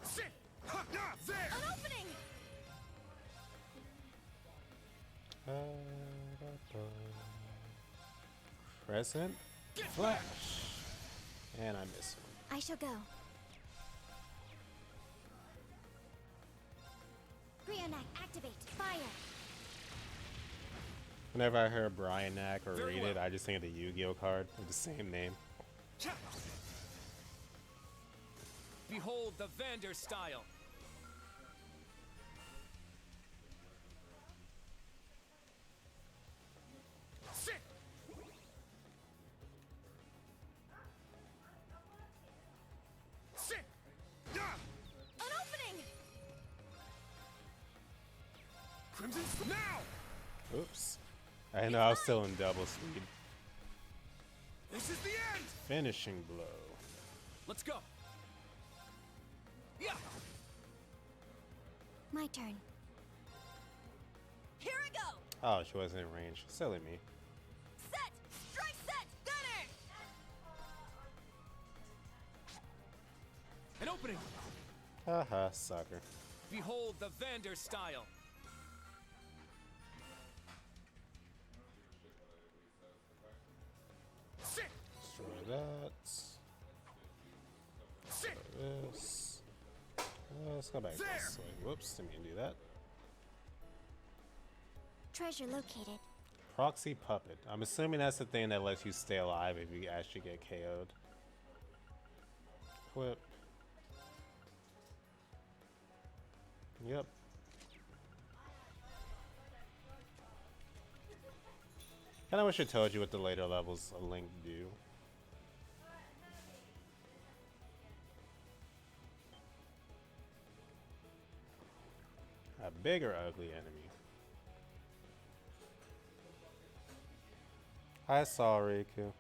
Sit! Ha, ha, there! An opening! Crescent Flash! And I miss one. I shall go. Brionac, activate. Fire. Whenever I hear Brionac or read it, I just think of the Yu-Gi-Oh card with the same name. Behold the Vander style. Sit. Sit. An opening. Crimson now. Oops. I know I was still in double speed. This is the end. Finishing blow. Let's go. Yeah. My turn. Here I go. Oh, she wasn't in range. Silly me. Set. Strike set. Gunner. An opening. Haha, sucker. Behold the Vander style. Sit. Destroy that. Sit. This. Let's go back this way. Whoops, didn't mean to do that. Treasure located. Proxy Puppet. I'm assuming that's the thing that lets you stay alive if you actually get KO'd. Equip. Yep. Kinda wish I told you what the later levels of Link do. A bigger ugly enemy. I saw Riku.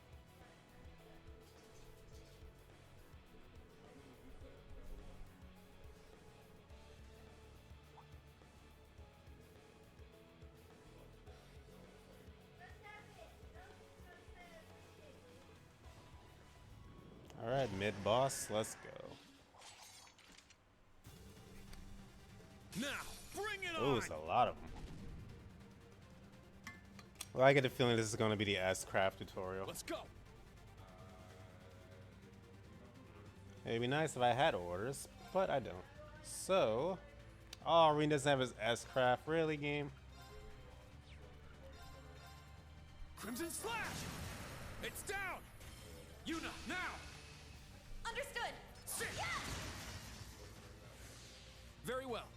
Alright, mid-boss, let's go. Now, bring it Ooh, on! it's a lot of them. Well, I get the feeling this is going to be the S-Craft tutorial. Let's go! It'd be nice if I had orders, but I don't. So, oh, Rin doesn't have his S-Craft. Really, game? Crimson Slash! It's down! Yuna, now! Understood. Sit. Yeah. Very well.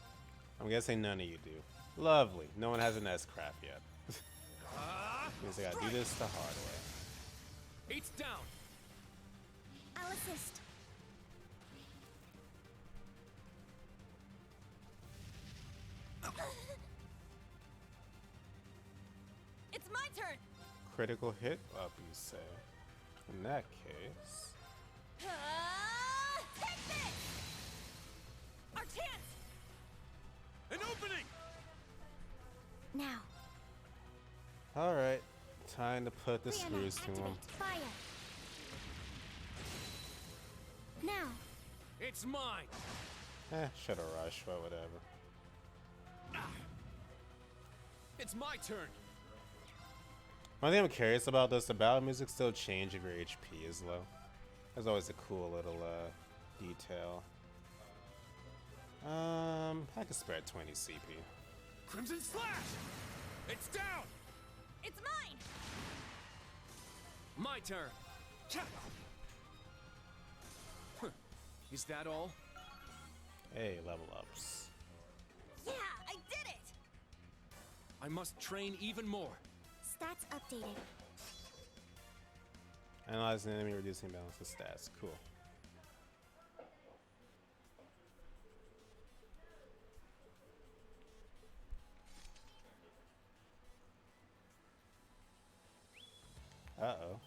I'm guessing none of you do. Lovely. No one has an S-Craft yet. Means I gotta do this the hard way. Eight's down. I'll assist. It's my turn. Critical hit up, you say. In that case... Take this! Our chance! An opening! Now. Alright. Time to put the Brionac, screws to activate. him. Fire. Now. It's mine! Should've rushed, but whatever. It's my turn! One thing I'm curious about does the battle music still change if your HP is low? That's always a cool little detail. I could spare 20 CP. Crimson Slash! It's down! It's mine! My turn! Is that all? Hey, level ups. Yeah, I did it! I must train even more. Stats updated. Analyze an enemy, reducing balance of stats. Cool. Uh-oh.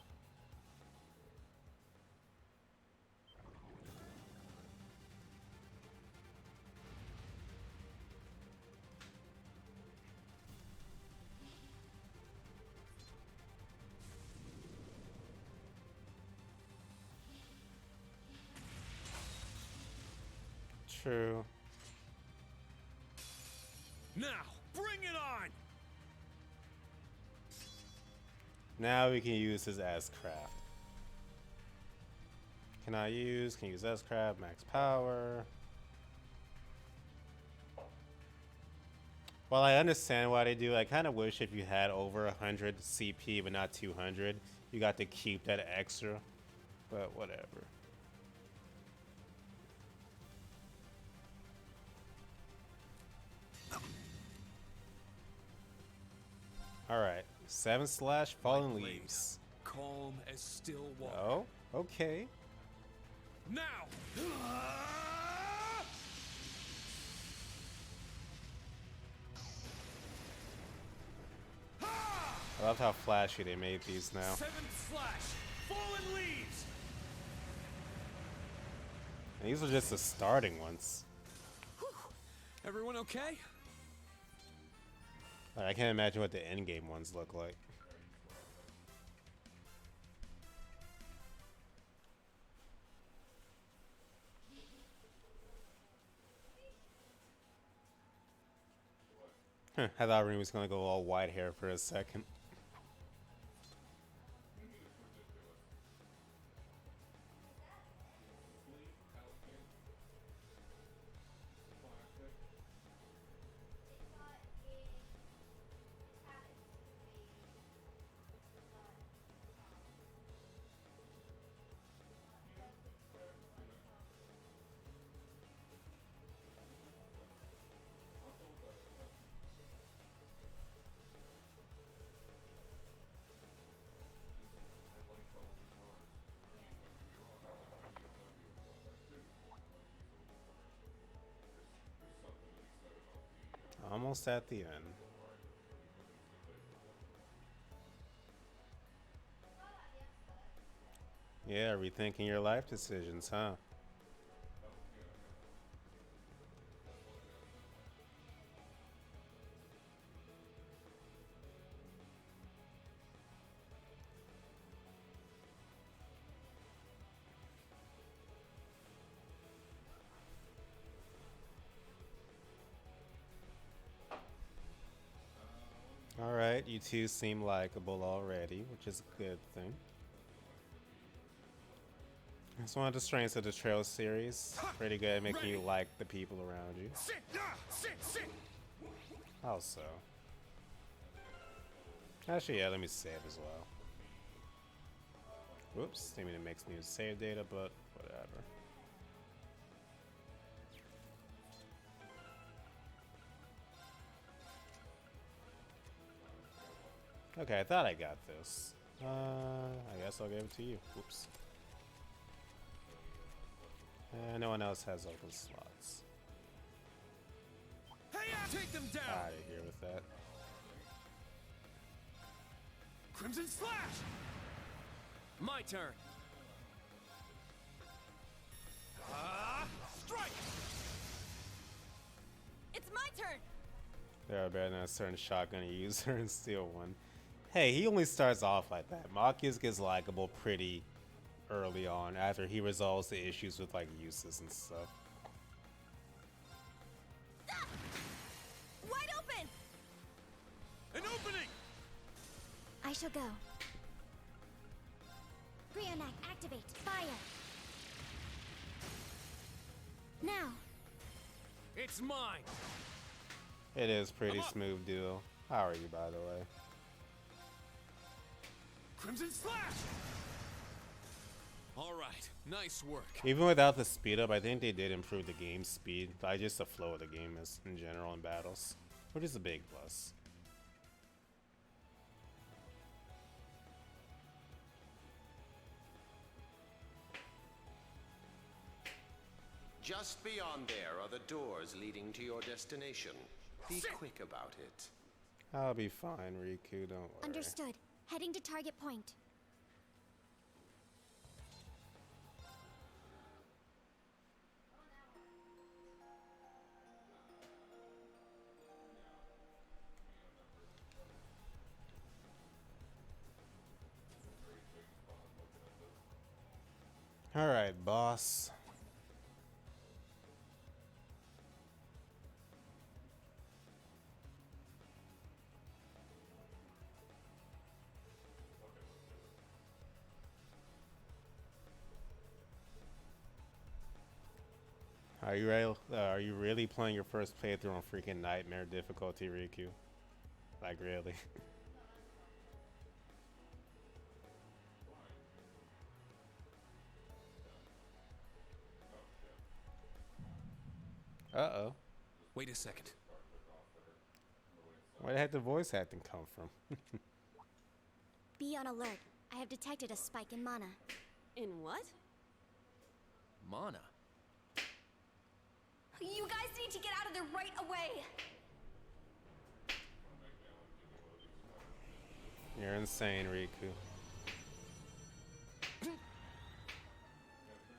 True. Now, bring it on! Now we can use his S-Craft. Can use S-Craft, max power. While I understand why they do, I kind of wish if you had over 100 CP but not 200, you got to keep that extra. But whatever. Alright, 7/ Fallen Leaves. Calm as still water. Oh, okay. Now! I love how flashy they made these now. 7th Fallen Leaves! And these are just the starting ones. Everyone okay? I can't imagine what the endgame ones look like. I thought Rin was gonna go all white hair for a second. Almost at the end. Yeah, rethinking your life decisions, huh? Alright, you two seem likable already, which is a good thing. It's one of the strengths of the Trail series. Pretty good at making you like the people around you. How so? Actually, yeah, let me save as well. Whoops, didn't mean to mix new save data, but whatever. Okay, I thought I got this. I guess I'll give it to you. Oops. No one else has open slots. Hey, take them down! Out of here with that. Crimson Slash! My turn. Strike! It's my turn! There are better than a certain shotgun user and steal one. Hey, he only starts off like that. Marcus gets likable pretty early on after he resolves the issues with like uses and stuff. Ah! Wide open! An opening! I shall go. Brionac, activate. Fire. Now. It's mine. It is pretty smooth duo. How are you, by the way? Crimson Slash! All right, nice work. Even without the speed up, I think they did improve the game speed. Like just the flow of the game is in general in battles, which is a big plus. Just beyond there are the doors leading to your destination. Be quick about it. I'll be fine, Riku, don't worry. Understood. Heading to target point. Alright, boss. Are you ready? Are you really playing your first playthrough on freaking nightmare difficulty, Riku? Like really? Uh-oh. Wait a second. Where the heck did voice acting come from? Be on alert. I have detected a spike in mana. In what? Mana? You guys need to get out of there right away! You're insane, Riku.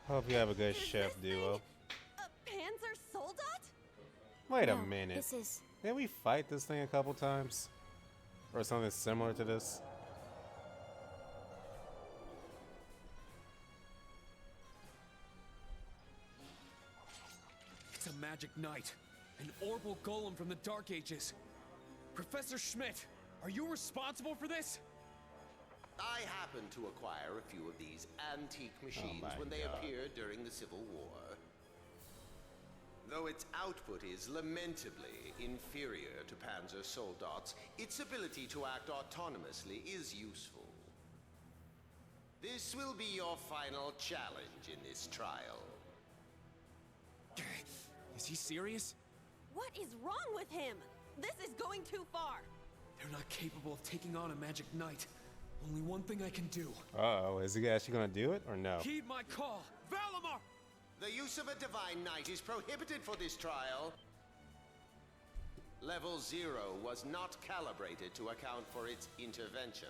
Hope you have a good chef duo. A Panzer Soldat? Wait a No, minute. this is... Didn't we fight this thing a couple times? Or something similar to this? It's a magic knight. An orbital golem from the Dark Ages. Professor Schmidt, are you responsible for this? I happened to acquire a few of these antique machines when they appeared during the Civil War. Though its output is lamentably inferior to Panzer Soldats, its ability to act autonomously is useful. This will be your final challenge in this trial. Is he serious? What is wrong with him? This is going too far. They're not capable of taking on a magic knight. Only one thing I can do. Uh-oh, is he actually gonna do it or no? Heed my call, Valimar! The use of a Divine Knight is prohibited for this trial. Level 0 was not calibrated to account for its intervention.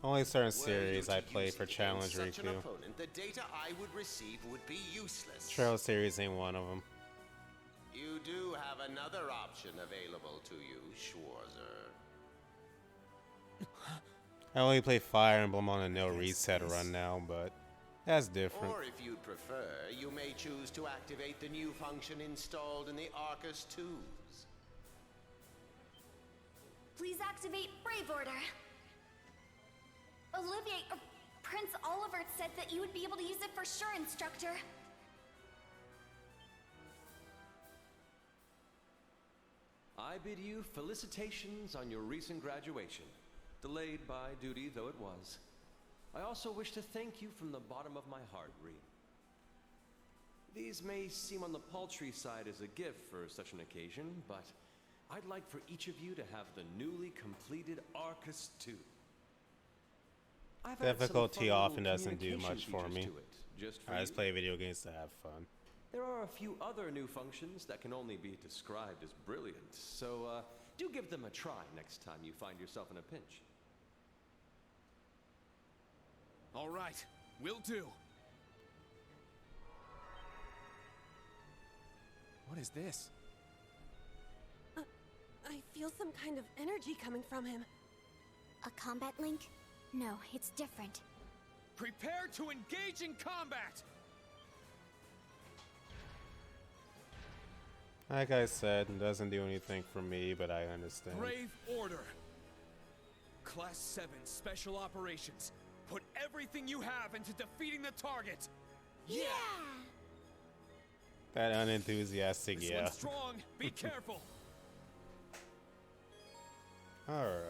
Only certain series I play for challenge Such an Riku. opponent, the data I would receive would be useless. Trail series ain't one of them. You do have another option available to you, Schwarzer. I only play Fire Emblem on a no reset run now, but that's different. Or if you'd prefer, you may choose to activate the new function installed in the Arcus 2s. Please activate Brave Order. Olivier, Prince Oliver said that you would be able to use it for sure, Instructor. I bid you felicitations on your recent graduation, delayed by duty though it was. I also wish to thank you from the bottom of my heart, Ree. These may seem on the paltry side as a gift for such an occasion, but I'd like for each of you to have the newly completed Arcus 2. I've added some Difficulty fun often little doesn't do communication much for features me. to it, just for I just you. play video games to have fun. There are a few other new functions that can only be described as brilliant, so do give them a try next time you find yourself in a pinch. All right, will do. What is this? I feel some kind of energy coming from him. A combat link? No, it's different. Prepare to engage in combat! Like I said, it doesn't do anything for me, but I understand. Brave Order. Class 7 Special Operations. Put everything you have into defeating the target. Yeah! That unenthusiastic, This yeah. one's strong. Be careful. Alright.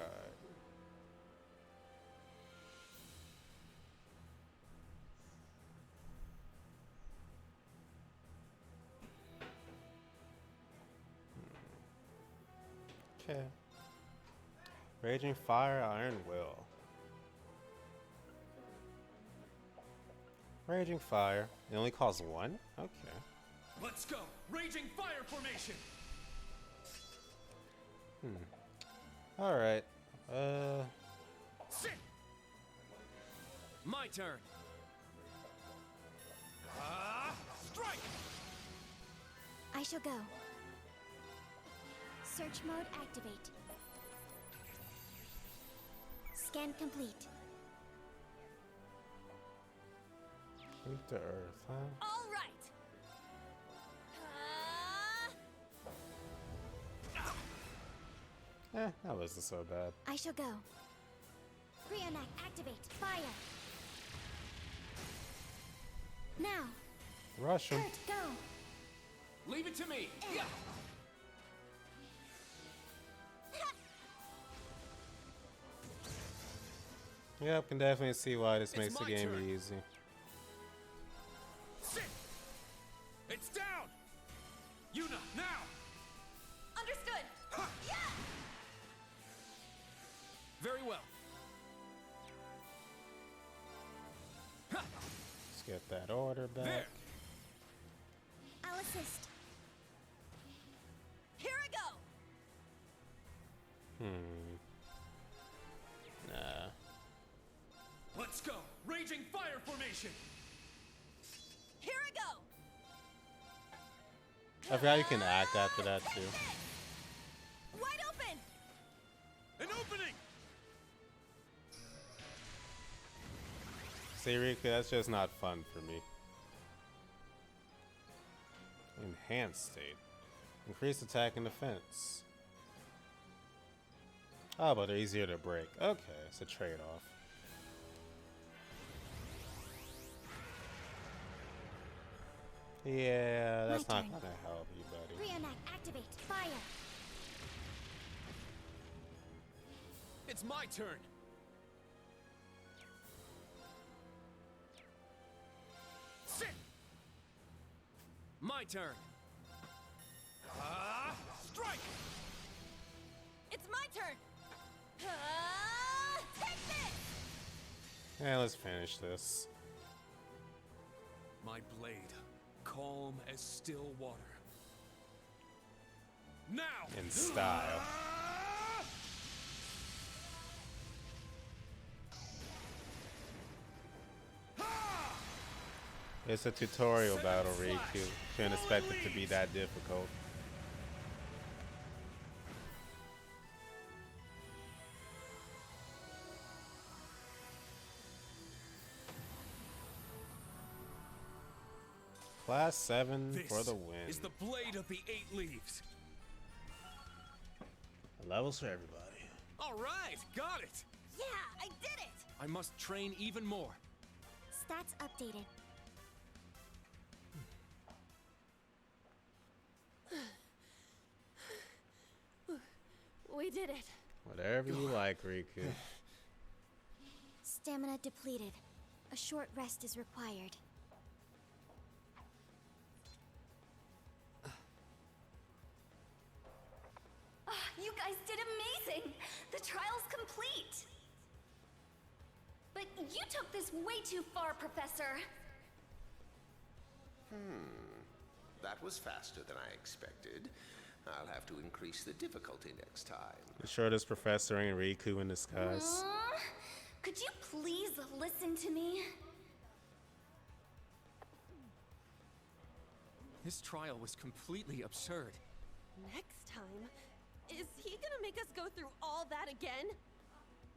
Okay. Raging Fire, Iron Will. Raging Fire. It only costs one? Okay. Let's go! Raging fire formation! Alright. Sit! My turn! Strike! I shall go. Search mode activate. Scan complete. Leap to Earth, huh? All right. That wasn't so bad. I shall go. Reenact activate. Fire. Now. Rush him. Kurt, go. Leave it to me! Yeah. Yep, can definitely see why this makes the my game turn. easy. Sit! It's down! Yuna, now! Understood. Yeah. Very well. Let's get that order back. There. I'll assist. Here I go. Nah. Let's go! Raging fire formation! Here I go. I forgot you can act after that too. Wide open. An opening! See, Rika, that's just not fun for me. Enhanced state. Increased attack and defense. Oh, but they're easier to break. Okay, it's a trade-off. Yeah, that's not gonna help you, buddy. Reenact activate. Fire. It's my turn! Sit! My turn! Strike! It's my turn. Take this. Yeah, let's finish this. My blade, calm as still water. Now! In style. It's a tutorial battle, Riku. Can't expect it to be that difficult. Class 7 for the win. Is the blade of the 8 leaves. Levels for everybody. All right, got it. Yeah, I did it. I must train even more. Stats updated. We did it. Whatever you like, Riku. Stamina depleted. A short rest is required. You guys did amazing! The trial's complete! But you took this way too far, Professor! That was faster than I expected. I'll have to increase the difficulty next time. The shortest professor ain't Riku in disguise. Could you please listen to me? This trial was completely absurd. Next time, is he gonna make us go through all that again?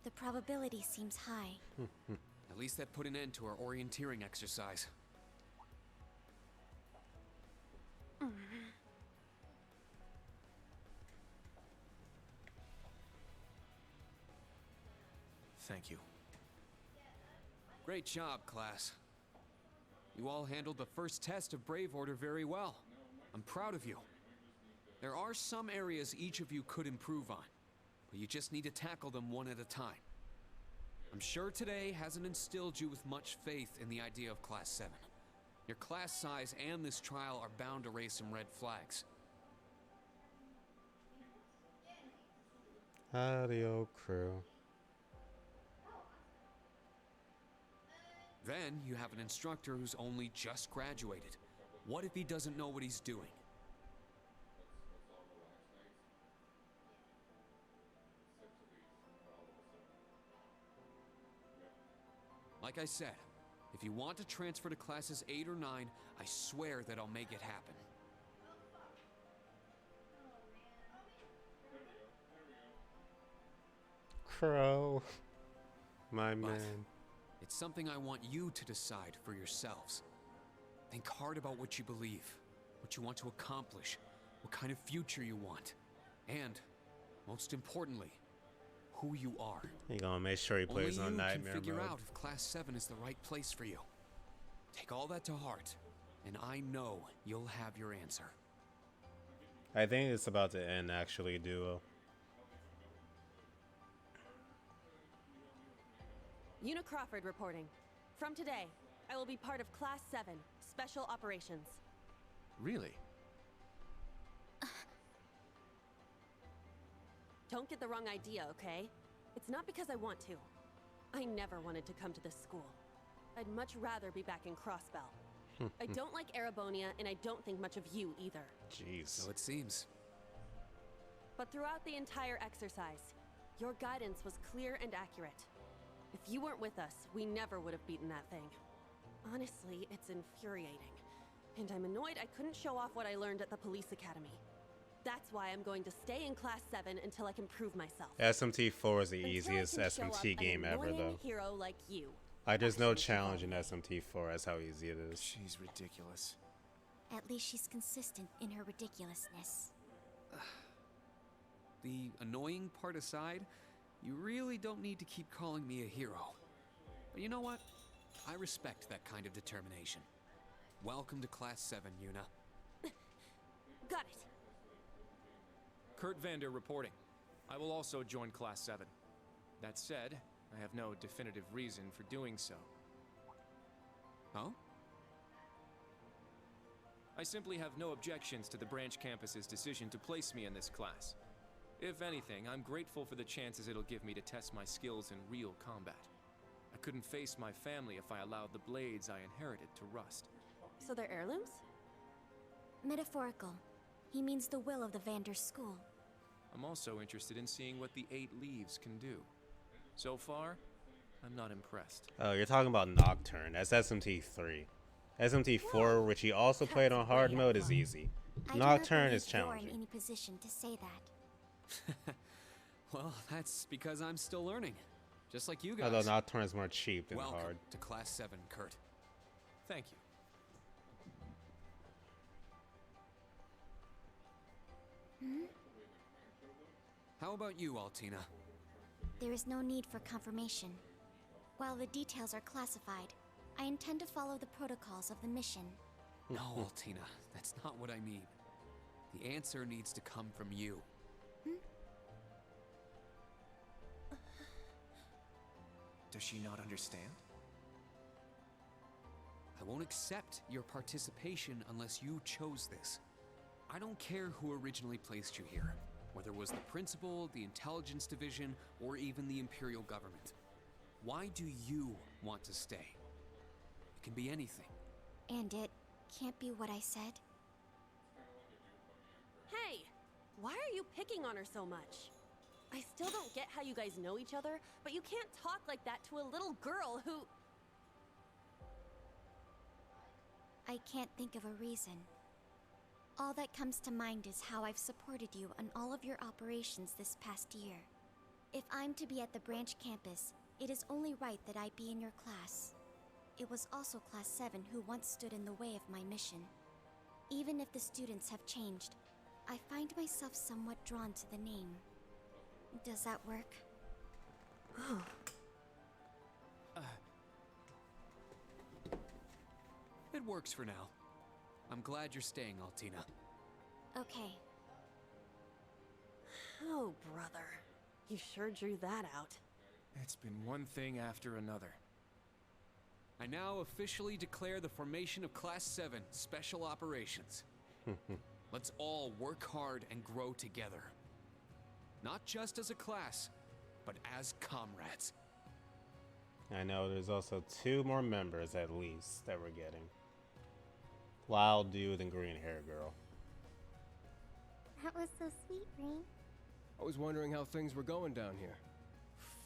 The probability seems high. At least that put an end to our orienteering exercise. Thank you. Great job, class. You all handled the first test of Brave Order very well. I'm proud of you. There are some areas each of you could improve on, but you just need to tackle them one at a time. I'm sure today hasn't instilled you with much faith in the idea of Class 7. Your class size and this trial are bound to raise some red flags. Howdy, old crew. Then you have an instructor who's only just graduated. What if he doesn't know what he's doing? Like I said, if you want to transfer to classes 8 or 9, I swear that I'll make it happen. Crow. My But man. it's something I want you to decide for yourselves. Think hard about what you believe, what you want to accomplish, what kind of future you want, and, most importantly, who you are. He gonna make sure he plays on Only you Nightmare can figure mode. out if Class 7 is the right place for you. Take all that to heart, and I know you'll have your answer. I think it's about to end, actually, Duo. Una Crawford reporting. From today, I will be part of Class 7, Special Operations. Really? Don't get the wrong idea, okay? It's not because I want to. I never wanted to come to this school. I'd much rather be back in Crossbell. I don't like Erebonia, and I don't think much of you either. Jeez. So it seems. But throughout the entire exercise, your guidance was clear and accurate. If you weren't with us, we never would have beaten that thing. Honestly, it's infuriating. And I'm annoyed I couldn't show off what I learned at the police academy. That's why I'm going to stay in Class 7 until I can prove myself. SMT4 is the Until I easiest can show up SMT game an ever, annoying though. hero like you. Like, there's no challenge in SMT4. That's how easy it is. She's ridiculous. At least she's consistent in her ridiculousness. The annoying part aside, you really don't need to keep calling me a hero. But you know what? I respect that kind of determination. Welcome to Class 7, Una. Got it. Kurt Vander reporting. I will also join Class 7. That said, I have no definitive reason for doing so. Oh? I simply have no objections to the branch campus's decision to place me in this class. If anything, I'm grateful for the chances it'll give me to test my skills in real combat. I couldn't face my family if I allowed the blades I inherited to rust. So they're heirlooms? Metaphorical. He means the will of the Vander school. I'm also interested in seeing what the 8 leaves can do. So far, I'm not impressed. Oh, you're talking about Nocturne. That's SMT3. SMT4, which he also played on hard mode, is easy. Nocturne is You're in challenging. any position to say that. Well, that's because I'm still learning. Just like you guys. Although Nocturne is more cheap than Welcome hard. to Class 7, Kurt. Thank you. How about you, Altina? There is no need for confirmation. While the details are classified, I intend to follow the protocols of the mission. No, Altina, that's not what I mean. The answer needs to come from you. Does she not understand? I won't accept your participation unless you chose this. I don't care who originally placed you here, whether it was the principal, the intelligence division, or even the imperial government. Why do you want to stay? It can be anything. And it can't be what I said. Hey! Why are you picking on her so much? I still don't get how you guys know each other, but you can't talk like that to a little girl who... I can't think of a reason. All that comes to mind is how I've supported you on all of your operations this past year. If I'm to be at the branch campus, it is only right that I be in your class. It was also Class 7 who once stood in the way of my mission. Even if the students have changed, I find myself somewhat drawn to the name. Does that work? It works for now. I'm glad you're staying, Altina. Okay. Oh, brother. You sure drew that out. It's been one thing after another. I now officially declare the formation of Class 7 Special Operations. Let's all work hard and grow together. Not just as a class, but as comrades. I know there's also 2 more members at least that we're getting. Wild dude and green hair girl. That was so sweet, Rain. I was wondering how things were going down here.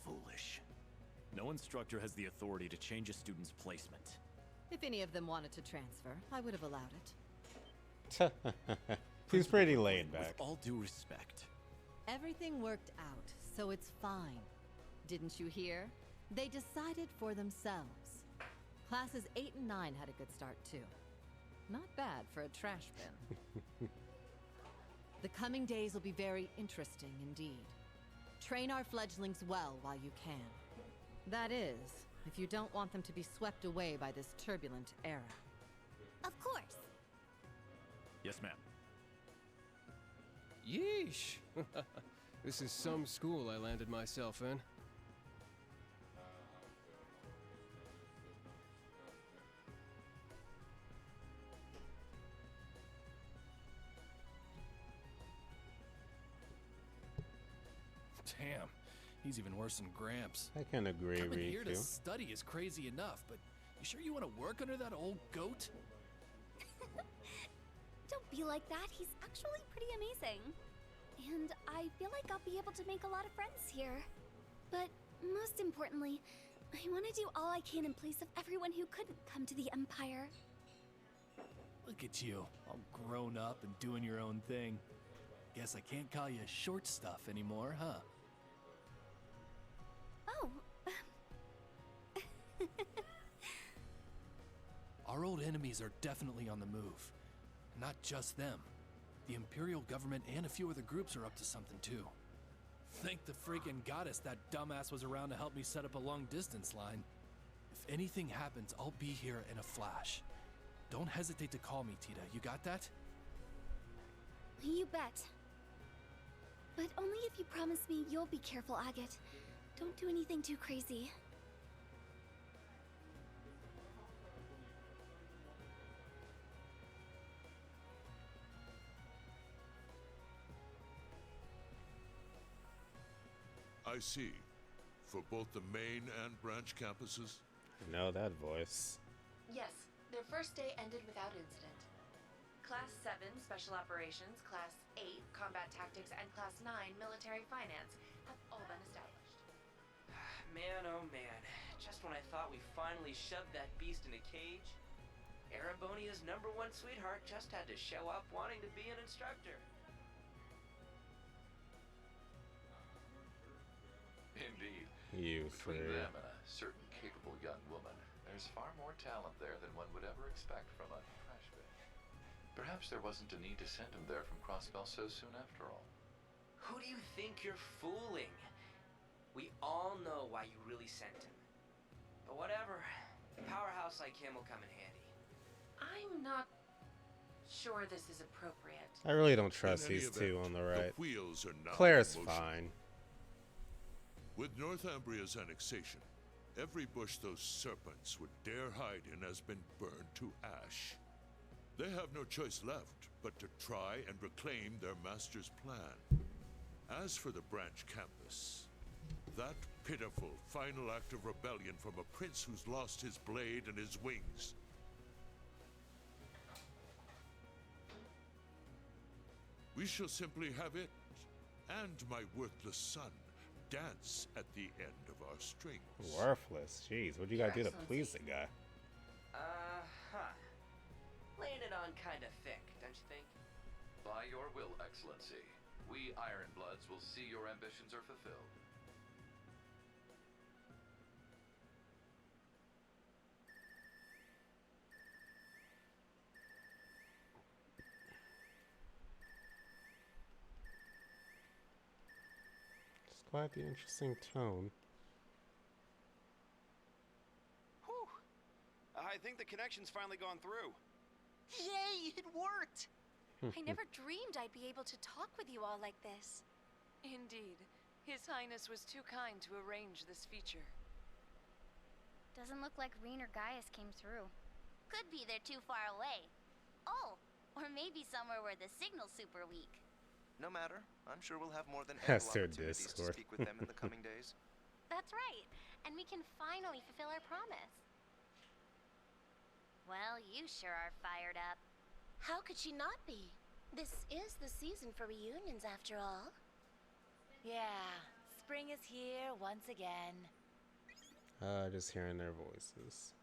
Foolish. No instructor has the authority to change a student's placement. If any of them wanted to transfer, I would have allowed it. He's pretty laid back. With all due respect. Everything worked out, so it's fine. Didn't you hear? They decided for themselves. Classes 8 and 9 had a good start too. Not bad for a trash bin. The coming days will be very interesting indeed. Train our fledglings well while you can. That is, if you don't want them to be swept away by this turbulent era. Of course. Yes, ma'am. Yeesh! This is some school I landed myself in. Damn, he's even worse than Gramps. I can agree, Coming here to Riku. study is crazy enough, but you sure you want to work under that old goat? Don't be like that. He's actually pretty amazing. And I feel like I'll be able to make a lot of friends here. But most importantly, I want to do all I can in place of everyone who couldn't come to the Empire. Look at you, all grown up and doing your own thing. Guess I can't call you short stuff anymore, huh? Oh. Our old enemies are definitely on the move. Not just them. The Imperial government and a few other groups are up to something too. Thank the freaking goddess that dumbass was around to help me set up a long-distance line. If anything happens, I'll be here in a flash. Don't hesitate to call me, Tita. You got that? You bet. But only if you promise me you'll be careful, Agate. Don't do anything too crazy. I see. For both the main and branch campuses? I know that voice. Yes, their first day ended without incident. Class 7, Special Operations, Class 8, Combat Tactics, and Class 9, Military Finance have all been established. Man, oh man. Just when I thought we finally shoved that beast in a cage, Erebonia's #1 sweetheart just had to show up wanting to be an instructor. Indeed. You Between three. them and a certain capable young woman, there's far more talent there than one would ever expect from a freshman. Perhaps there wasn't a need to send him there from Crossbell so soon after all. Who do you think you're fooling? We all know why you really sent him. But whatever. A powerhouse like him will come in handy. I'm not sure this is appropriate. I really don't trust In any these two event, on the right. The wheels are now Claire's in motion. fine. With Northumbria's annexation, every bush those serpents would dare hide in has been burned to ash. They have no choice left but to try and reclaim their master's plan. As for the branch campus, that pitiful final act of rebellion from a prince who's lost his blade and his wings. We shall simply have it, and my worthless son, dance at the end of our strings. Worthless. Jeez, what you gotta do to please the guy? Laying it on kinda thick, don't you think? By your will, Excellency, we Ironbloods will see your ambitions are fulfilled. It's quite the interesting tone. Whew. I think the connection's finally gone through. Yay, it worked! I never dreamed I'd be able to talk with you all like this. Indeed. His Highness was too kind to arrange this feature. Doesn't look like Reen or Gaius came through. Could be they're too far away. Oh, or maybe somewhere where the signal's super weak. No matter. I'm sure we'll have more than That's ample their opportunities to Discord. speak with them in the coming days. That's right. And we can finally fulfill our promise. Well, you sure are fired up. How could she not be? This is the season for reunions, after all. Yeah, spring is here once again. Just hearing their voices.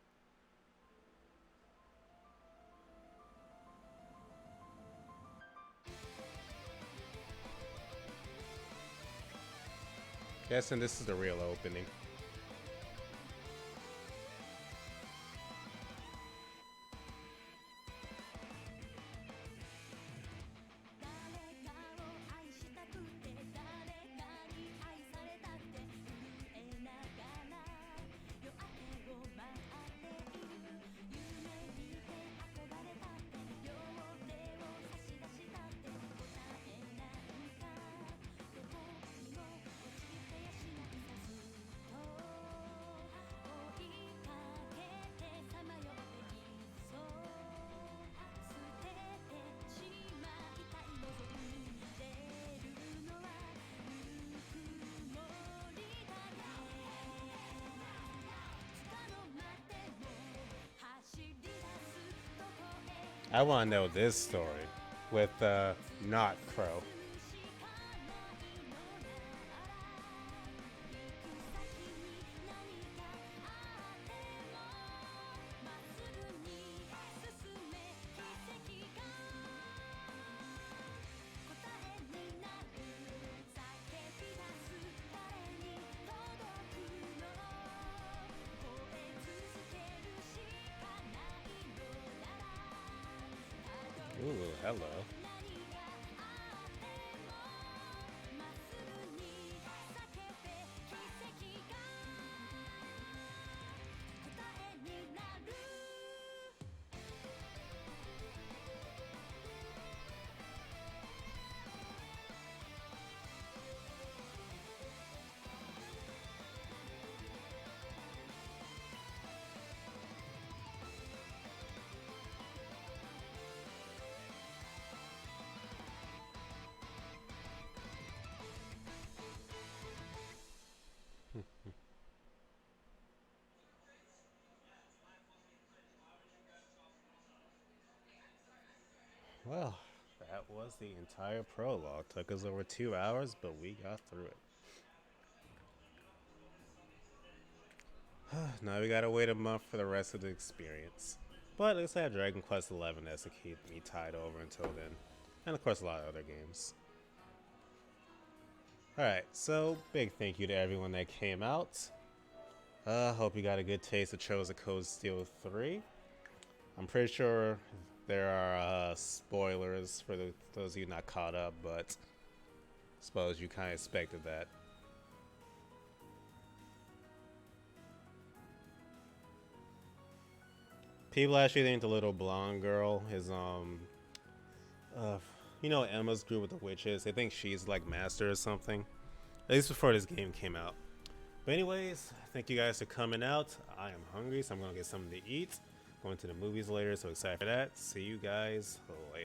Guessing this is the real opening. I want to know this story with not Crow. Ooh, hello. Well, that was the entire prologue. Took us over 2 hours, but we got through it. Now we gotta wait a month for the rest of the experience. But at least I have Dragon Quest XI as to keep me tied over until then. And of course a lot of other games. Alright, so big thank you to everyone that came out. Hope you got a good taste of Chosen Code Steel 3. I'm pretty sure there are spoilers for those of you not caught up, but I suppose you kind of expected that. People actually think the little blonde girl is you know Emma's group with the witches. They think she's like master or something. At least before this game came out. But anyways, thank you guys for coming out. I am hungry, so I'm gonna get something to eat. Going to the movies later, so excited for that. See you guys later.